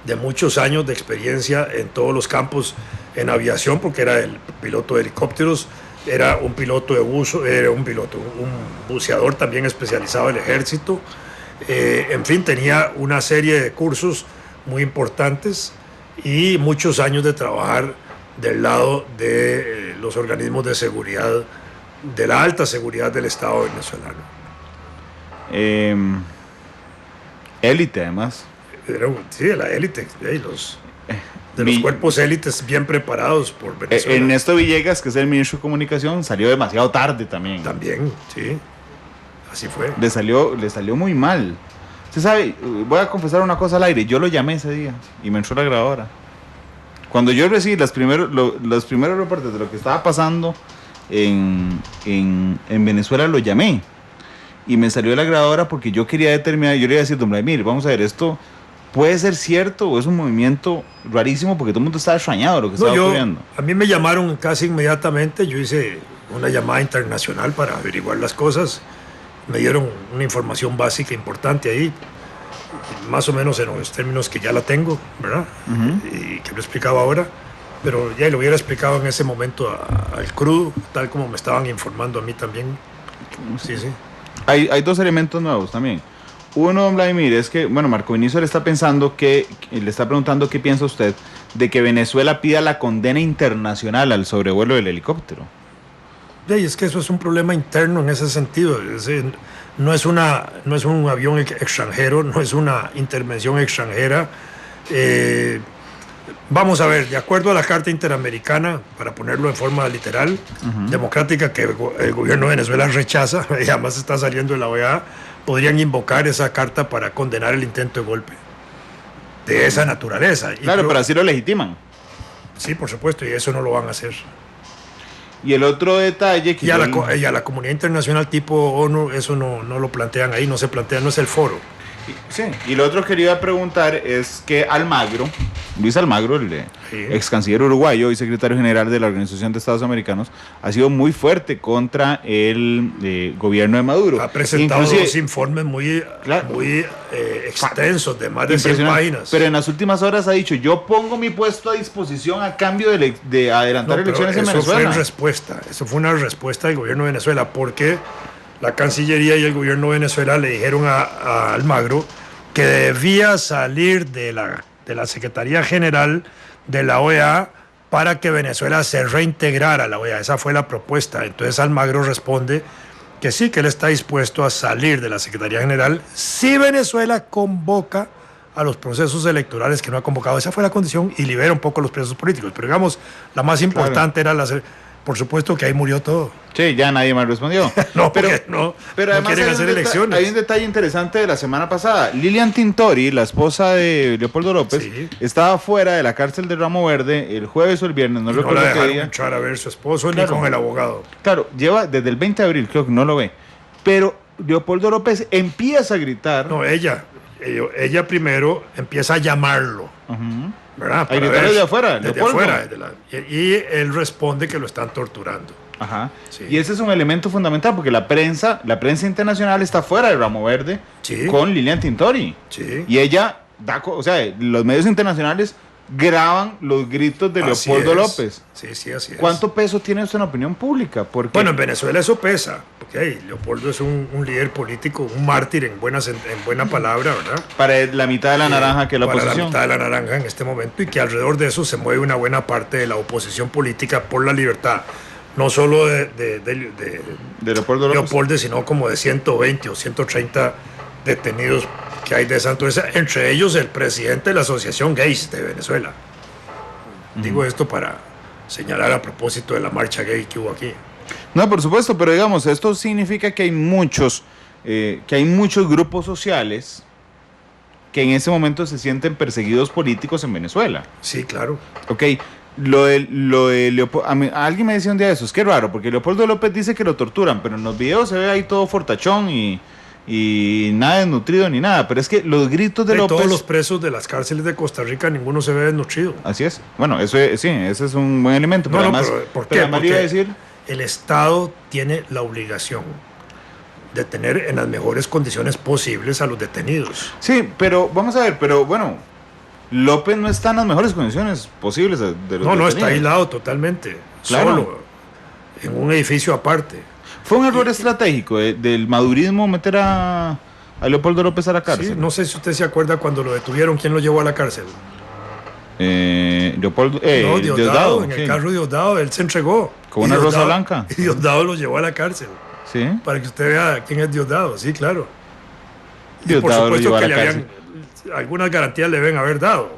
de muchos años de experiencia en todos los campos en aviación, porque era el piloto de helicópteros, era un piloto de buzo, un buceador también especializado del ejército. En fin, tenía una serie de cursos muy importantes y muchos años de trabajar del lado de los organismos de seguridad, de la alta seguridad del Estado venezolano. Élite, además. Sí, de la élite, de los cuerpos élites bien preparados por Venezuela. Ernesto Villegas, que es el ministro de Comunicación, salió demasiado tarde también. También, sí. Así fue. Le salió muy mal. Usted sabe, voy a confesar una cosa al aire. Yo lo llamé ese día y me entró la grabadora. Cuando yo recibí los primeros reportes de lo que estaba pasando en Venezuela, lo llamé. Y me salió la grabadora porque yo quería determinar, yo le iba a decir, don Vladimir, vamos a ver, esto puede ser cierto o es un movimiento rarísimo porque todo el mundo estaba extrañado de lo que estaba ocurriendo. A mí me llamaron casi inmediatamente, yo hice una llamada internacional para averiguar las cosas me dieron una información básica importante ahí, más o menos en los términos que ya la tengo, ¿verdad? Y que lo explicaba ahora, pero ya lo hubiera explicado en ese momento al crudo, tal como me estaban informando a mí también. Sí, sí. Hay dos elementos nuevos también. Uno, don Vladimir, es que, bueno, Marco Vinicio le está preguntando qué piensa usted de que Venezuela pida la condena internacional al sobrevuelo del helicóptero. Y es que eso es un problema interno en ese sentido. No es un avión extranjero, no es una intervención extranjera. Vamos a ver, de acuerdo a la Carta Interamericana, para ponerlo en forma literal, democrática, que el gobierno de Venezuela rechaza, y además está saliendo de la OEA, podrían invocar esa carta para condenar el intento de golpe de esa naturaleza. Claro, pero así lo legitiman. Sí, por supuesto, y eso no lo van a hacer. Y el otro detalle que... Y a la comunidad internacional tipo ONU, eso no lo plantean ahí, no se plantea, no es el foro. Sí, y lo otro que quería preguntar es que Almagro, Luis Almagro, el ex canciller uruguayo y secretario general de la Organización de Estados Americanos, ha sido muy fuerte contra el gobierno de Maduro. Ha presentado dos informes muy extensos, de más de 100 páginas. Pero en las últimas horas ha dicho, yo pongo mi puesto a disposición a cambio de adelantar elecciones en Venezuela. Eso fue una respuesta del gobierno de Venezuela, porque la Cancillería y el gobierno de Venezuela le dijeron a Almagro que debía salir de la Secretaría General de la OEA para que Venezuela se reintegrara a la OEA. Esa fue la propuesta. Entonces Almagro responde que sí, que él está dispuesto a salir de la Secretaría General si Venezuela convoca a los procesos electorales que no ha convocado. Esa fue la condición, y libera un poco los presos políticos. Pero digamos, la más importante era por supuesto que ahí murió todo. Sí, ya nadie más respondió. pero además quieren hacer elecciones. Hay un detalle interesante de la semana pasada. Lilian Tintori, la esposa de Leopoldo López, estaba fuera de la cárcel de Ramo Verde el jueves o el viernes, no recuerdo qué día. No la dejaron entrar a ver su esposo ni con el abogado. Claro, lleva desde el 20 de abril, creo que no lo ve. Pero Leopoldo López empieza a gritar. No, ella primero empieza a llamarlo. ¿Verdad? A gritar desde afuera, y él responde que lo están torturando. Ajá. Sí. Y ese es un elemento fundamental, porque la prensa internacional está fuera de Ramo Verde con Lilian Tintori. Sí. Y ella los medios internacionales graban los gritos de Leopoldo López. Sí, así es. ¿Cuánto peso tiene eso en la opinión pública? Porque... Bueno, en Venezuela eso pesa, porque Leopoldo es un líder político, un mártir en buena palabra, ¿verdad? Para la mitad de la naranja que es la oposición. Para la mitad de la naranja en este momento, y que alrededor de eso se mueve una buena parte de la oposición política por la libertad, no solo de Leopoldo López, sino como de 120 o 130 detenidos que hay de esa naturaleza, entre ellos el presidente de la Asociación Gays de Venezuela. Digo esto para señalar a propósito de la marcha gay que hubo aquí. No, por supuesto, pero digamos, esto significa que hay muchos grupos sociales que en ese momento se sienten perseguidos políticos en Venezuela. Sí, claro. Ok, lo de Leopoldo, alguien me decía un día de eso, es que raro, porque Leopoldo López dice que lo torturan, pero en los videos se ve ahí todo fortachón y nada desnutrido ni nada, pero es que los gritos de López... todos los presos de las cárceles de Costa Rica, ninguno se ve desnutrido. Así es. Bueno, ese es un buen elemento. Pero además, ¿por qué? Porque el Estado tiene la obligación de tener en las mejores condiciones posibles a los detenidos. Sí, pero vamos a ver, López no está en las mejores condiciones posibles de los detenidos. No, está aislado totalmente, solo, en un edificio aparte. ¿Fue un error estratégico del madurismo meter a Leopoldo López a la cárcel? Sí, no sé si usted se acuerda cuando lo detuvieron, ¿quién lo llevó a la cárcel? Diosdado. En el carro de Diosdado, él se entregó. Con una rosa blanca. Y Diosdado lo llevó a la cárcel. Sí. Para que usted vea quién es Diosdado, sí, claro. Diosdado por supuesto lo llevó que a la cárcel. Algunas garantías le deben haber dado.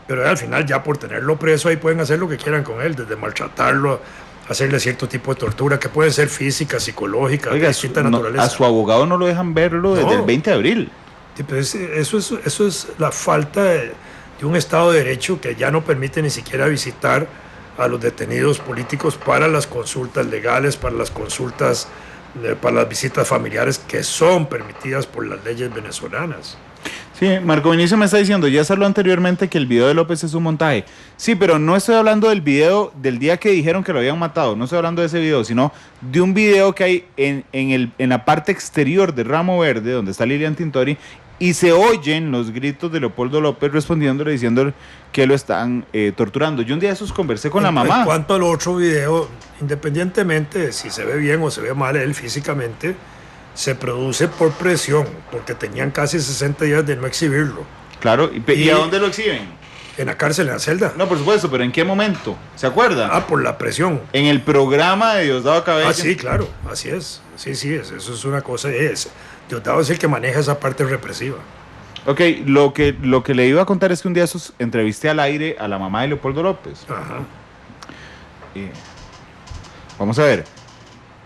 Pero al final, ya por tenerlo preso, ahí pueden hacer lo que quieran con él, desde maltratarlo, hacerle cierto tipo de tortura, que pueden ser físicas, psicológicas, de distinta naturaleza. A su abogado no lo dejan verlo desde el 20 de abril. Sí, pero eso es la falta de un Estado de Derecho que ya no permite ni siquiera visitar a los detenidos políticos para las consultas legales, para las consultas, para las visitas familiares que son permitidas por las leyes venezolanas. Sí, Marco Vinicio me está diciendo, ya se habló anteriormente que el video de López es un montaje. Sí, pero no estoy hablando del video del día que dijeron que lo habían matado, no estoy hablando de ese video, sino de un video que hay en la parte exterior de Ramo Verde, donde está Lilian Tintori, y se oyen los gritos de Leopoldo López respondiéndole, diciendo que lo están torturando. Yo un día de esos conversé con la mamá. En cuanto al otro video, independientemente de si se ve bien o se ve mal él físicamente, se produce por presión, porque tenían casi 60 días de no exhibirlo. Claro, ¿y a dónde lo exhiben? En la cárcel, en la celda. No, por supuesto, pero ¿en qué momento? ¿Se acuerda? Por la presión. En el programa de Diosdado Cabello. Sí, claro, así es. Sí, eso es una cosa. Diosdado es el que maneja esa parte represiva. Ok, lo que le iba a contar es que un día entrevisté al aire a la mamá de Leopoldo López. Ajá. Vamos a ver.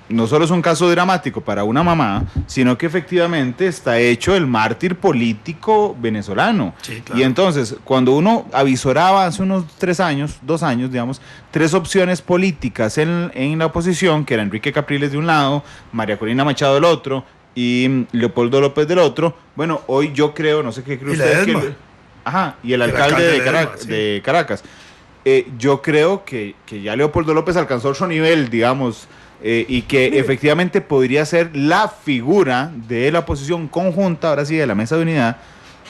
No solo es un caso dramático para una mamá, sino que efectivamente está hecho el mártir político venezolano. Sí, claro. Y entonces, cuando uno avisoraba hace unos 2 años, digamos, 3 opciones políticas en la oposición, que era Enrique Capriles de un lado, María Corina Machado del otro y Leopoldo López del otro, bueno, hoy yo creo, no sé qué cree usted. Y el alcalde de Caracas. Yo creo que ya Leopoldo López alcanzó otro nivel, digamos, y que efectivamente podría ser la figura de la oposición conjunta, ahora sí, de la Mesa de Unidad,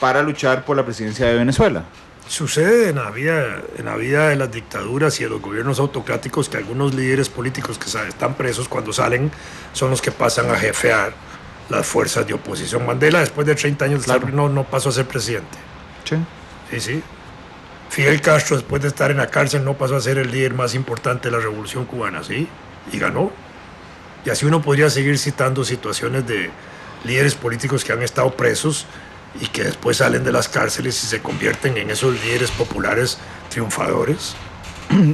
para luchar por la presidencia de Venezuela. Sucede en la vida de las dictaduras y de los gobiernos autocráticos que algunos líderes políticos que están presos cuando salen son los que pasan a jefear las fuerzas de oposición. Mandela, después de 30 años de estar, no pasó a ser presidente. Sí. Fidel Castro, después de estar en la cárcel, no pasó a ser el líder más importante de la Revolución Cubana, ¿sí? Y ganó. Y así uno podría seguir citando situaciones de líderes políticos que han estado presos y que después salen de las cárceles y se convierten en esos líderes populares triunfadores.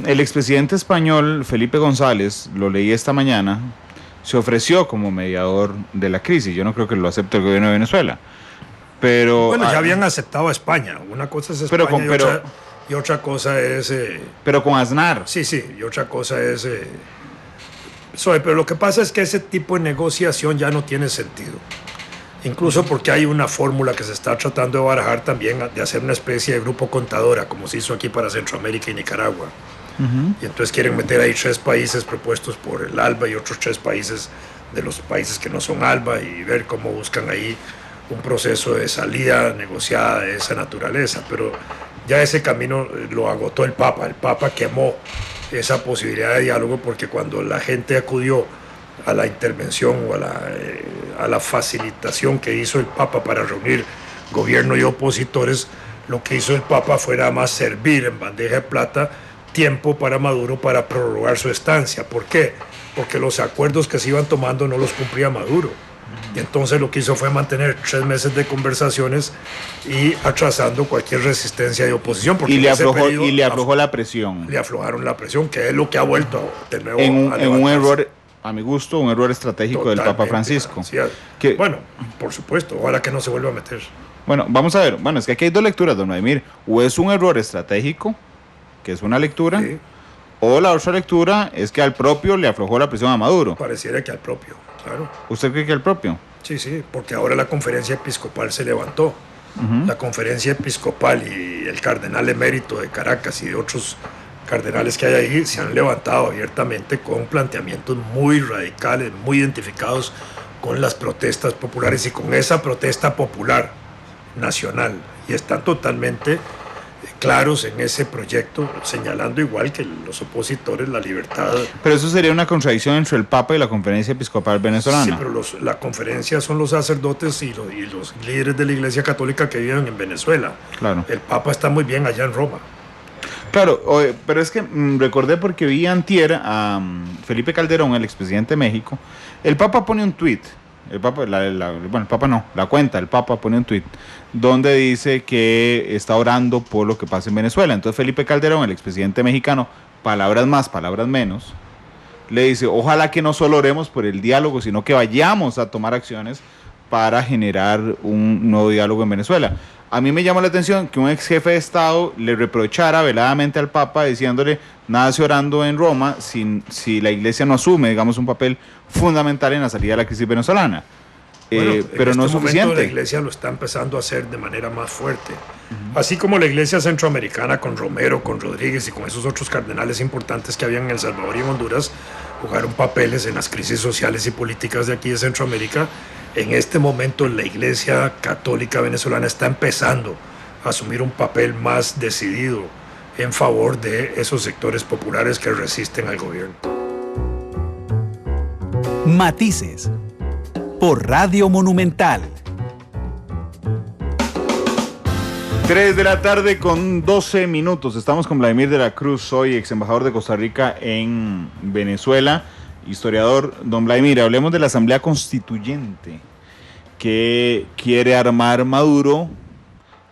El expresidente español Felipe González, lo leí esta mañana, se ofreció como mediador de la crisis. Yo no creo que lo acepte el gobierno de Venezuela. Pero bueno, ya habían aceptado a España. Una cosa es España y otra cosa es... pero con Aznar. Sí, y otra cosa es... pero lo que pasa es que ese tipo de negociación ya no tiene sentido. Incluso porque hay una fórmula que se está tratando de barajar también, de hacer una especie de grupo contadora, como se hizo aquí para Centroamérica y Nicaragua. Y entonces quieren meter ahí 3 países propuestos por el ALBA y otros 3 países de los países que no son ALBA y ver cómo buscan ahí un proceso de salida negociada de esa naturaleza. Pero ya ese camino lo agotó el Papa. El Papa quemó esa posibilidad de diálogo porque cuando la gente acudió a la intervención o a la facilitación que hizo el Papa para reunir gobierno y opositores, lo que hizo el Papa fue nada más servir en bandeja de plata tiempo para Maduro para prorrogar su estancia. ¿Por qué? Porque los acuerdos que se iban tomando no los cumplía Maduro. Y entonces lo que hizo fue mantener 3 meses de conversaciones y atrasando cualquier resistencia de oposición. Porque y le aflojó la presión. Le aflojaron la presión, que es lo que ha vuelto de nuevo en un error, a mi gusto, un error estratégico del Papa Francisco. Sí, bueno, por supuesto, ojalá que no se vuelva a meter. Bueno, vamos a ver. Bueno, es que aquí hay 2 lecturas, don Vladimir. O es un error estratégico, que es una lectura, sí. O la otra lectura es que al propio le aflojó la presión a Maduro. Pareciera que al propio, claro. ¿Usted cree que al propio? Sí, porque ahora la conferencia episcopal se levantó. La conferencia episcopal y el cardenal emérito de Caracas y de otros cardenales que hay ahí se han levantado abiertamente con planteamientos muy radicales, muy identificados con las protestas populares y con esa protesta popular nacional. Y están totalmente claros en ese proyecto, señalando igual que los opositores la libertad. Pero eso sería una contradicción entre el Papa y la Conferencia Episcopal Venezolana. Sí, pero la conferencia son los sacerdotes y los líderes de la Iglesia Católica que viven en Venezuela. Claro. El Papa está muy bien allá en Roma. Claro, pero es que recordé porque vi antier a Felipe Calderón, el expresidente de México. El Papa pone un tuit. El Papa, el Papa no, la cuenta, el Papa pone un tuit donde dice que está orando por lo que pasa en Venezuela. Entonces Felipe Calderón, el expresidente mexicano, palabras más, palabras menos, le dice, ojalá que no solo oremos por el diálogo, sino que vayamos a tomar acciones para generar un nuevo diálogo en Venezuela. A mí me llama la atención que un ex jefe de Estado le reprochara veladamente al Papa diciéndole, nada se orando en Roma si la Iglesia no asume, digamos, un papel fundamental en la salida de la crisis venezolana. pero no es suficiente. La iglesia lo está empezando a hacer de manera más fuerte. Así como la iglesia centroamericana con Romero, con Rodríguez y con esos otros cardenales importantes que habían en El Salvador y en Honduras, jugaron papeles en las crisis sociales y políticas de aquí de Centroamérica. En este momento la iglesia católica venezolana está empezando a asumir un papel más decidido en favor de esos sectores populares que resisten al gobierno. Matices por Radio Monumental. 3 de la tarde con 12 minutos. Estamos con Vladimir de la Cruz, hoy ex embajador de Costa Rica en Venezuela, historiador. Don Vladimir, hablemos de la Asamblea Constituyente que quiere armar Maduro,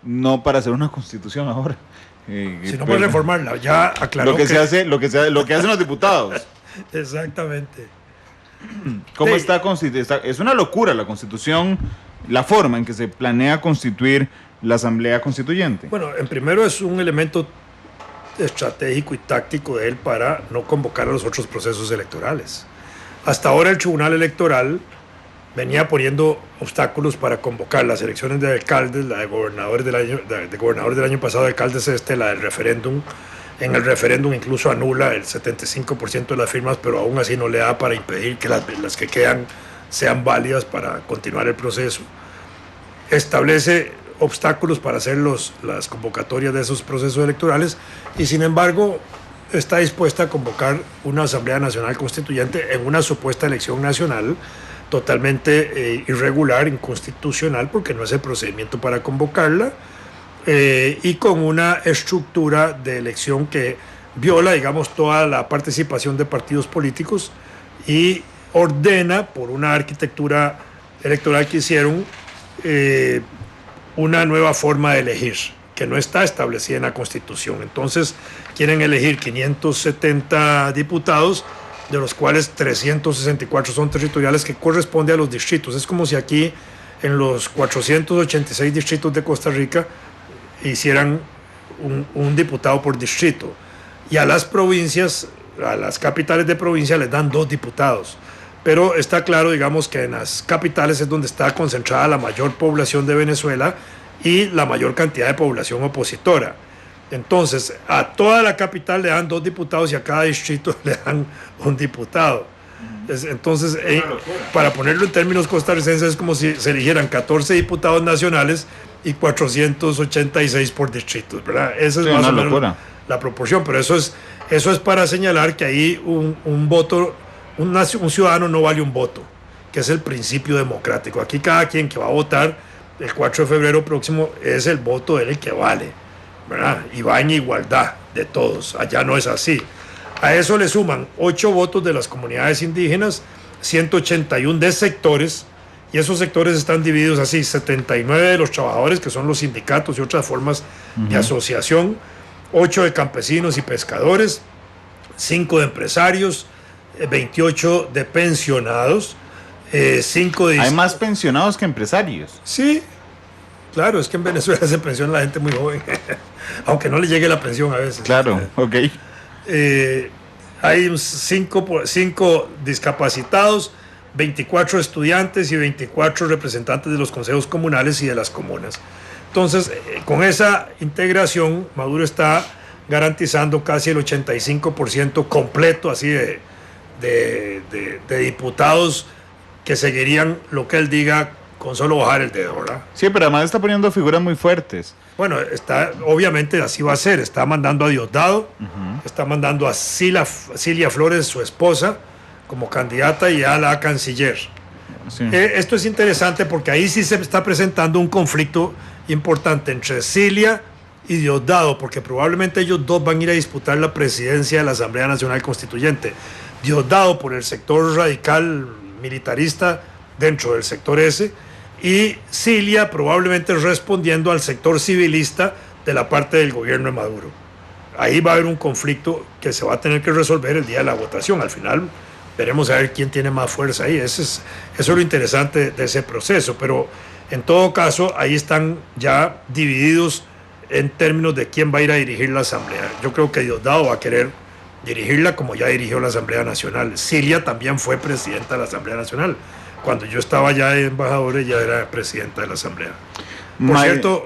no para hacer una constitución ahora, sino para reformarla. Ya aclaró lo que hacen los diputados. Exactamente. ¿Cómo está constituida? Es una locura la constitución, la forma en que se planea constituir la Asamblea Constituyente. Bueno, en primero es un elemento estratégico y táctico de él para no convocar a los otros procesos electorales. Hasta ahora el Tribunal Electoral venía poniendo obstáculos para convocar las elecciones de alcaldes, la de gobernadores del año pasado, de alcaldes la del referéndum. En el referéndum incluso anula el 75% de las firmas, pero aún así no le da para impedir que las que quedan sean válidas para continuar el proceso. Establece obstáculos para hacer las convocatorias de esos procesos electorales y sin embargo está dispuesta a convocar una Asamblea Nacional Constituyente en una supuesta elección nacional totalmente irregular, inconstitucional, porque no es el procedimiento para convocarla. Y con una estructura de elección que viola, digamos, toda la participación de partidos políticos y ordena, por una arquitectura electoral que hicieron, una nueva forma de elegir, que no está establecida en la Constitución. Entonces, quieren elegir 570 diputados, de los cuales 364 son territoriales, que corresponde a los distritos. Es como si aquí, en los 486 distritos de Costa Rica, hicieran un diputado por distrito, y a las provincias, a las capitales de provincia les dan 2 diputados, pero está claro, digamos, que en las capitales es donde está concentrada la mayor población de Venezuela y la mayor cantidad de población opositora. Entonces a toda la capital le dan 2 diputados y a cada distrito le dan un diputado. Entonces, para ponerlo en términos costarricenses, es como si se eligieran 14 diputados nacionales y 486 por distritos, ¿verdad? Esa es más o menos la proporción, pero eso es para señalar que ahí un voto, un ciudadano no vale un voto, que es el principio democrático. Aquí cada quien que va a votar el 4 de febrero próximo es el voto de él el que vale, ¿verdad? Y va en igualdad de todos. Allá no es así. A eso le suman 8 votos de las comunidades indígenas, 181 de sectores, y esos sectores están divididos así: 79 de los trabajadores, que son los sindicatos y otras formas de asociación, 8 de campesinos y pescadores, 5 de empresarios, 28 de pensionados, 5 de... Hay más pensionados que empresarios. Sí, claro, es que en Venezuela se pensiona la gente muy joven, aunque no le llegue la pensión a veces. Claro, ok. Hay 5 discapacitados, 24 estudiantes y 24 representantes de los consejos comunales y de las comunas. Entonces, con esa integración, Maduro está garantizando casi el 85% completo así de diputados que seguirían lo que él diga con solo bajar el dedo, ¿verdad? Sí, pero además está poniendo figuras muy fuertes. Bueno, obviamente así va a ser. Está mandando a Diosdado, está mandando a Cilia Flores, su esposa, como candidata, y a la canciller. Sí. Esto es interesante porque ahí sí se está presentando un conflicto importante entre Cilia y Diosdado, porque probablemente ellos dos van a ir a disputar la presidencia de la Asamblea Nacional Constituyente. Diosdado por el sector radical militarista dentro del sector ese, y Cilia probablemente respondiendo al sector civilista de la parte del gobierno de Maduro. Ahí va a haber un conflicto que se va a tener que resolver el día de la votación. Al final veremos a ver quién tiene más fuerza ahí. Eso es lo interesante de ese proceso, pero en todo caso ahí están ya divididos en términos de quién va a ir a dirigir la Asamblea. Yo creo que Diosdado va a querer dirigirla como ya dirigió la Asamblea Nacional. Cilia también fue presidenta de la Asamblea Nacional cuando yo estaba ya de embajador, ella era presidenta de la Asamblea. Por cierto,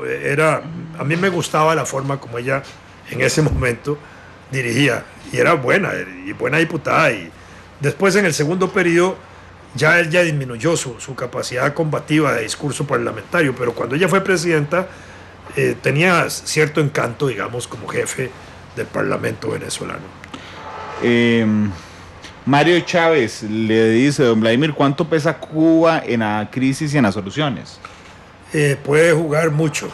a mí me gustaba la forma como ella en ese momento dirigía, y era buena diputada, y después en el segundo periodo ella disminuyó su capacidad combativa de discurso parlamentario, pero cuando ella fue presidenta tenía cierto encanto, digamos, como jefe del Parlamento venezolano. Mario Chávez le dice, don Vladimir, ¿cuánto pesa Cuba en la crisis y en las soluciones? Puede jugar mucho.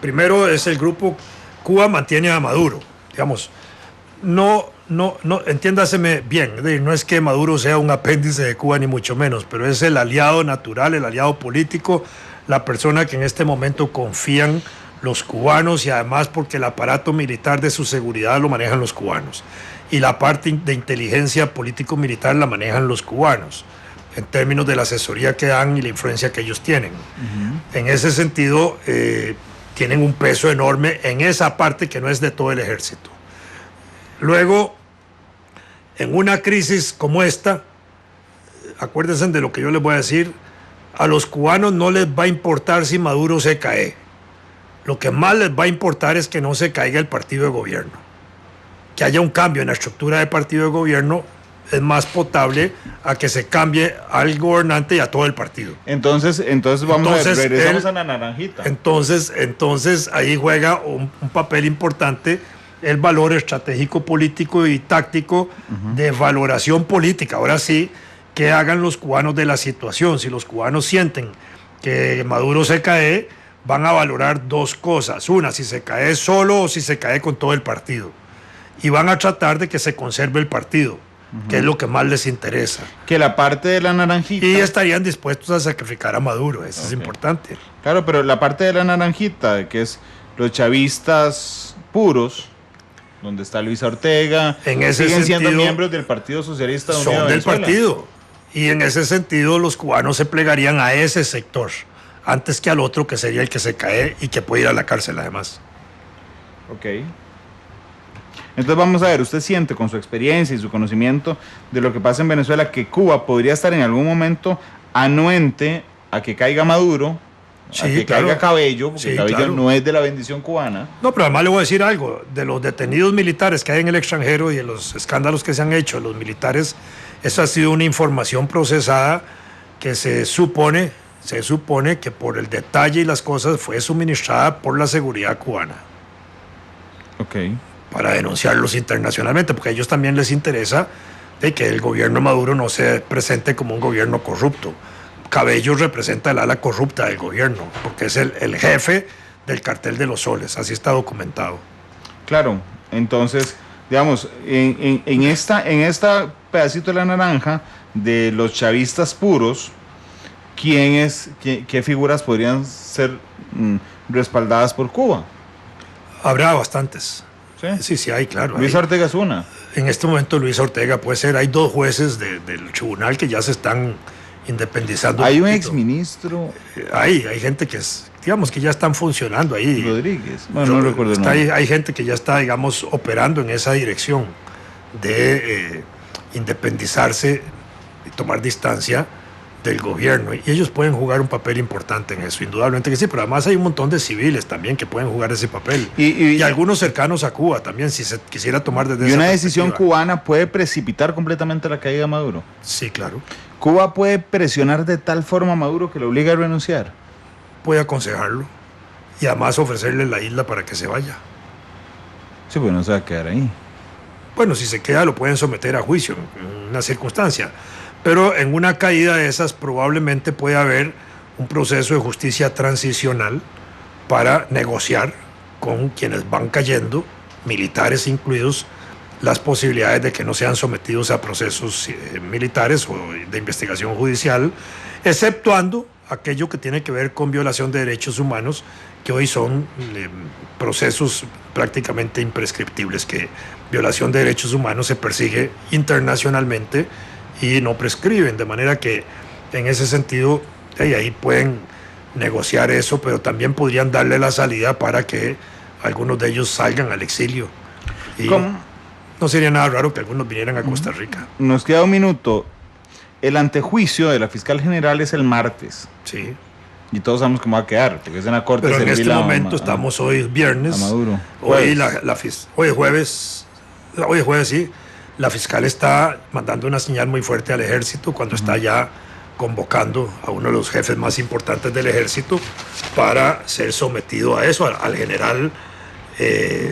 Primero es el grupo, Cuba mantiene a Maduro, digamos, no, entiéndaseme bien, no es que Maduro sea un apéndice de Cuba ni mucho menos, pero es el aliado natural, el aliado político, la persona que en este momento confían los cubanos, y además porque el aparato militar de su seguridad lo manejan los cubanos y la parte de inteligencia político-militar la manejan los cubanos en términos de la asesoría que dan y la influencia que ellos tienen. En ese sentido, tienen un peso enorme en esa parte que no es de todo el ejército. Luego, en una crisis como esta, acuérdense de lo que yo les voy a decir, a los cubanos no les va a importar si Maduro se cae. Lo que más les va a importar es que no se caiga el partido de gobierno. Que haya un cambio en la estructura del partido de gobierno es más potable a que se cambie al gobernante y a todo el partido. Entonces regresamos a la naranjita. Entonces ahí juega un papel importante el valor estratégico, político y táctico de valoración política. Ahora sí, ¿qué hagan los cubanos de la situación? Si los cubanos sienten que Maduro se cae, van a valorar dos cosas. Una, si se cae solo o si se cae con todo el partido. Y van a tratar de que se conserve el partido, que es lo que más les interesa. Que la parte de la naranjita... Y estarían dispuestos a sacrificar a Maduro, eso es importante. Claro, pero la parte de la naranjita, que es los chavistas puros, donde está Luis Ortega, siguen siendo miembros del Partido Socialista Unido de Venezuela. Son del partido. Y en ese sentido los cubanos se plegarían a ese sector, antes que al otro, que sería el que se cae y que puede ir a la cárcel además. Ok. Entonces vamos a ver, usted siente con su experiencia y su conocimiento de lo que pasa en Venezuela que Cuba podría estar en algún momento anuente a que caiga Maduro, a que caiga Cabello, porque Cabello no es de la bendición cubana. No, pero además le voy a decir algo, de los detenidos militares que hay en el extranjero y de los escándalos que se han hecho, los militares, esa ha sido una información procesada que se supone que por el detalle y las cosas fue suministrada por la seguridad cubana. Ok. Para denunciarlos internacionalmente, porque a ellos también les interesa de que el gobierno Maduro no se presente como un gobierno corrupto. Cabello representa el ala corrupta del gobierno, porque es el jefe del cartel de los soles, así está documentado. Claro, entonces, digamos, en esta pedacito de la naranja de los chavistas puros, ¿qué figuras podrían ser respaldadas por Cuba? Habrá bastantes. Sí, hay, claro. Luis Ortega es una. En este momento Luis Ortega puede ser, hay dos jueces del tribunal que ya se están independizando. Hay un exministro. Hay gente que digamos que ya están funcionando ahí. Rodríguez. Bueno, no recuerdo el nombre. Hay gente que ya está, digamos, operando en esa dirección de independizarse y tomar distancia del gobierno, y ellos pueden jugar un papel importante en eso, indudablemente que sí, pero además hay un montón de civiles también que pueden jugar ese papel, y algunos cercanos a Cuba también, si se quisiera tomar desde esa perspectiva. ¿Y una decisión cubana puede precipitar completamente la caída de Maduro? Sí, claro. ¿Cuba puede presionar de tal forma a Maduro que lo obligue a renunciar? Puede aconsejarlo, y además ofrecerle la isla para que se vaya. Sí, pues no se va a quedar ahí. Bueno, si se queda lo pueden someter a juicio en una circunstancia, pero en una caída de esas probablemente puede haber un proceso de justicia transicional para negociar con quienes van cayendo, militares incluidos, las posibilidades de que no sean sometidos a procesos militares o de investigación judicial, exceptuando aquello que tiene que ver con violación de derechos humanos, que hoy son procesos prácticamente imprescriptibles, que violación de derechos humanos se persigue internacionalmente y no prescriben, de manera que en ese sentido ahí pueden negociar eso, pero también podrían darle la salida para que algunos de ellos salgan al exilio. Y no sería nada raro que algunos vinieran a Costa Rica. Nos queda un minuto. el antejuicio de la fiscal general es el martes. Sí. Y todos sabemos cómo va a quedar, porque es en la corte. Pero en este momento estamos hoy viernes. A Maduro. Hoy es jueves, sí. La fiscal está mandando una señal muy fuerte al ejército cuando está ya convocando a uno de los jefes más importantes del ejército para ser sometido a eso, al general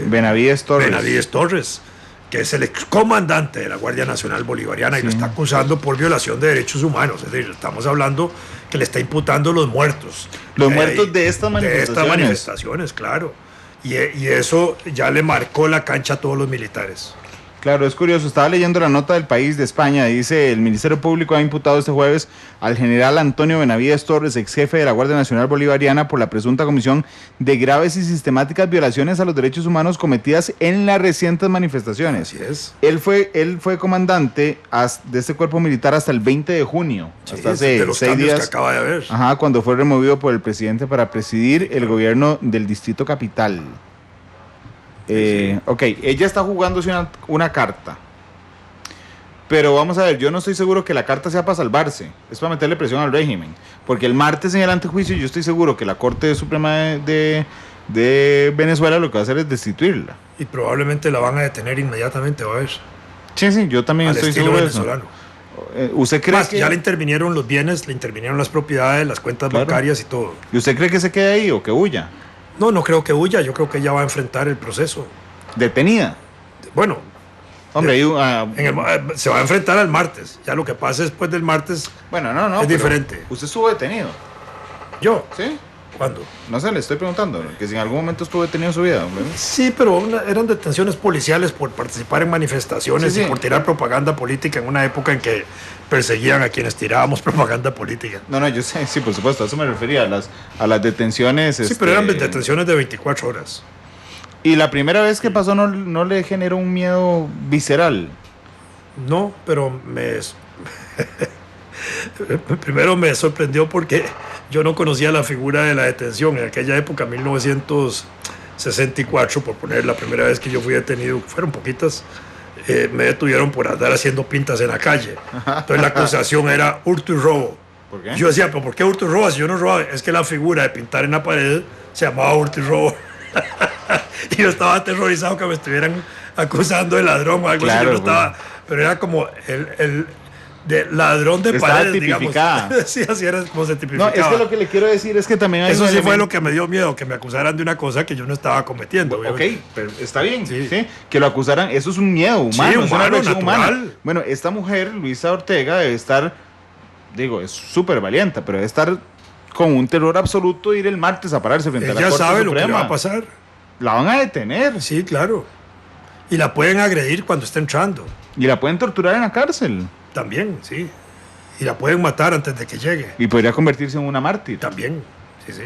Benavides Torres, que es el excomandante de la Guardia Nacional Bolivariana, y lo está acusando por violación de derechos humanos. Es decir, estamos hablando que le está imputando los muertos. Los muertos de estas manifestaciones. De estas manifestaciones, claro. Y eso ya le marcó la cancha a todos los militares. Claro, es curioso. Estaba leyendo la nota del País de España. Dice, el Ministerio Público ha imputado este jueves al general Antonio Benavides Torres, ex jefe de la Guardia Nacional Bolivariana, por la presunta comisión de graves y sistemáticas violaciones a los derechos humanos cometidas en las recientes manifestaciones. Así es. Él fue comandante de este cuerpo militar hasta el 20 de junio. Sí, hasta hace de los 6 cambios días. que acaba de haber. Ajá, cuando fue removido por el presidente para presidir el gobierno del Distrito Capital. Ok, ella está jugándose una carta. Pero vamos a ver, yo no estoy seguro que la carta sea para salvarse. Es para meterle presión al régimen. Porque el martes en el antejuicio yo estoy seguro que la Corte Suprema de Venezuela lo que va a hacer es destituirla. Y probablemente la van a detener inmediatamente, va a ver. Sí, yo también al estoy estilo seguro venezolano. de eso. ¿Usted cree que ya le intervinieron los bienes, le intervinieron las propiedades, las cuentas bancarias y todo? ¿Y usted cree que se quede ahí o que huya? No creo que huya, yo creo que ella va a enfrentar el proceso. ¿Detenida? Bueno, hombre, se va a enfrentar al martes. Ya lo que pase después del martes es diferente. ¿Usted estuvo detenido? ¿Yo? ¿Sí? ¿Cuándo? No sé, le estoy preguntando, que si en algún momento estuvo detenido en su vida, hombre. Sí, pero eran detenciones policiales por participar en manifestaciones y por tirar propaganda política en una época en que perseguían a quienes tirábamos propaganda política. No, yo sé, sí, por supuesto, a eso me refería, a las detenciones. Sí, pero eran detenciones de 24 horas. ¿Y la primera vez que pasó no le generó un miedo visceral? No, pero primero me sorprendió porque yo no conocía la figura de la detención. En aquella época, 1964, por poner la primera vez que yo fui detenido, fueron poquitas, me detuvieron por andar haciendo pintas en la calle. Entonces la acusación era hurto y robo. ¿Por qué? Yo decía, ¿pero por qué hurto y robo? Si yo no robaba, es que la figura de pintar en la pared se llamaba hurto y robo. Y yo estaba aterrorizado que me estuvieran acusando de ladrón o algo así. Yo no estaba, pero era como el de ladrón de paredes, digamos. Sí, así era como se tipificaba. No, es que lo que le quiero decir es que también hay eso sí fue lo que me dio miedo, que me acusaran de una cosa que yo no estaba cometiendo. Ok, pero está bien, sí, que lo acusaran, eso es un miedo humano, sí, es una reacción humana. natural. Bueno, esta mujer, Luisa Ortega, debe estar, es súper valiente, pero debe estar con un terror absoluto de ir el martes a pararse frente a la Corte Suprema. Ella sabe lo que le va a pasar. La van a detener. Sí, claro. Y la pueden agredir cuando está entrando. Y la pueden torturar en la cárcel. También, sí. Y la pueden matar antes de que llegue. Y podría convertirse en una mártir. También, sí.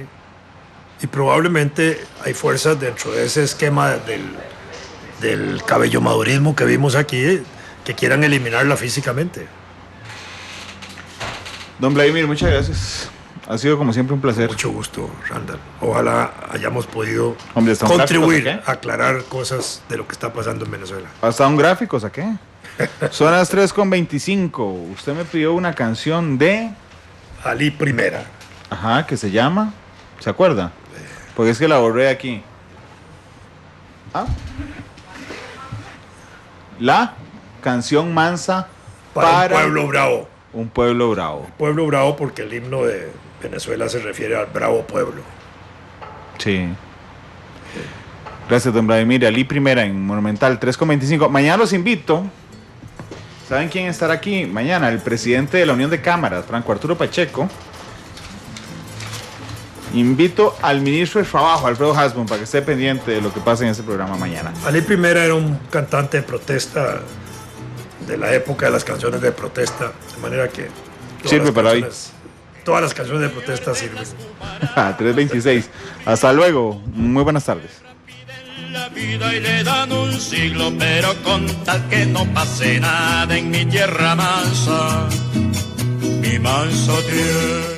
Y probablemente hay fuerzas dentro de ese esquema del cabellomadurismo que vimos aquí que quieran eliminarla físicamente. Don Vladimir, muchas gracias. Ha sido como siempre un placer. Mucho gusto, Randall. Ojalá hayamos podido contribuir a aclarar cosas de lo que está pasando en Venezuela. Hasta un gráfico saqué. Son las 3:25. Usted me pidió una canción de Ali Primera. Ajá, que se llama, ¿se acuerda? Porque es que la borré aquí. La canción mansa para un pueblo bravo. Un pueblo bravo. Pueblo bravo porque el himno de Venezuela se refiere al bravo pueblo. Sí. Gracias, don Vladimir. Ali Primera en Monumental, 3:25. Mañana los invito. ¿Saben quién estará aquí? Mañana el presidente de la Unión de Cámaras, Franco Arturo Pacheco. Invito al ministro de Trabajo, Alfredo Hasbun, para que esté pendiente de lo que pasa en ese programa mañana. Ali Primera era un cantante de protesta de la época de las canciones de protesta, de manera que sirve para hoy. Todas las canciones de protesta sirven. 3:26. Hasta luego. Muy buenas tardes. La vida y le dan un siglo, pero con tal que no pase nada en mi tierra mansa, mi mansa tierra.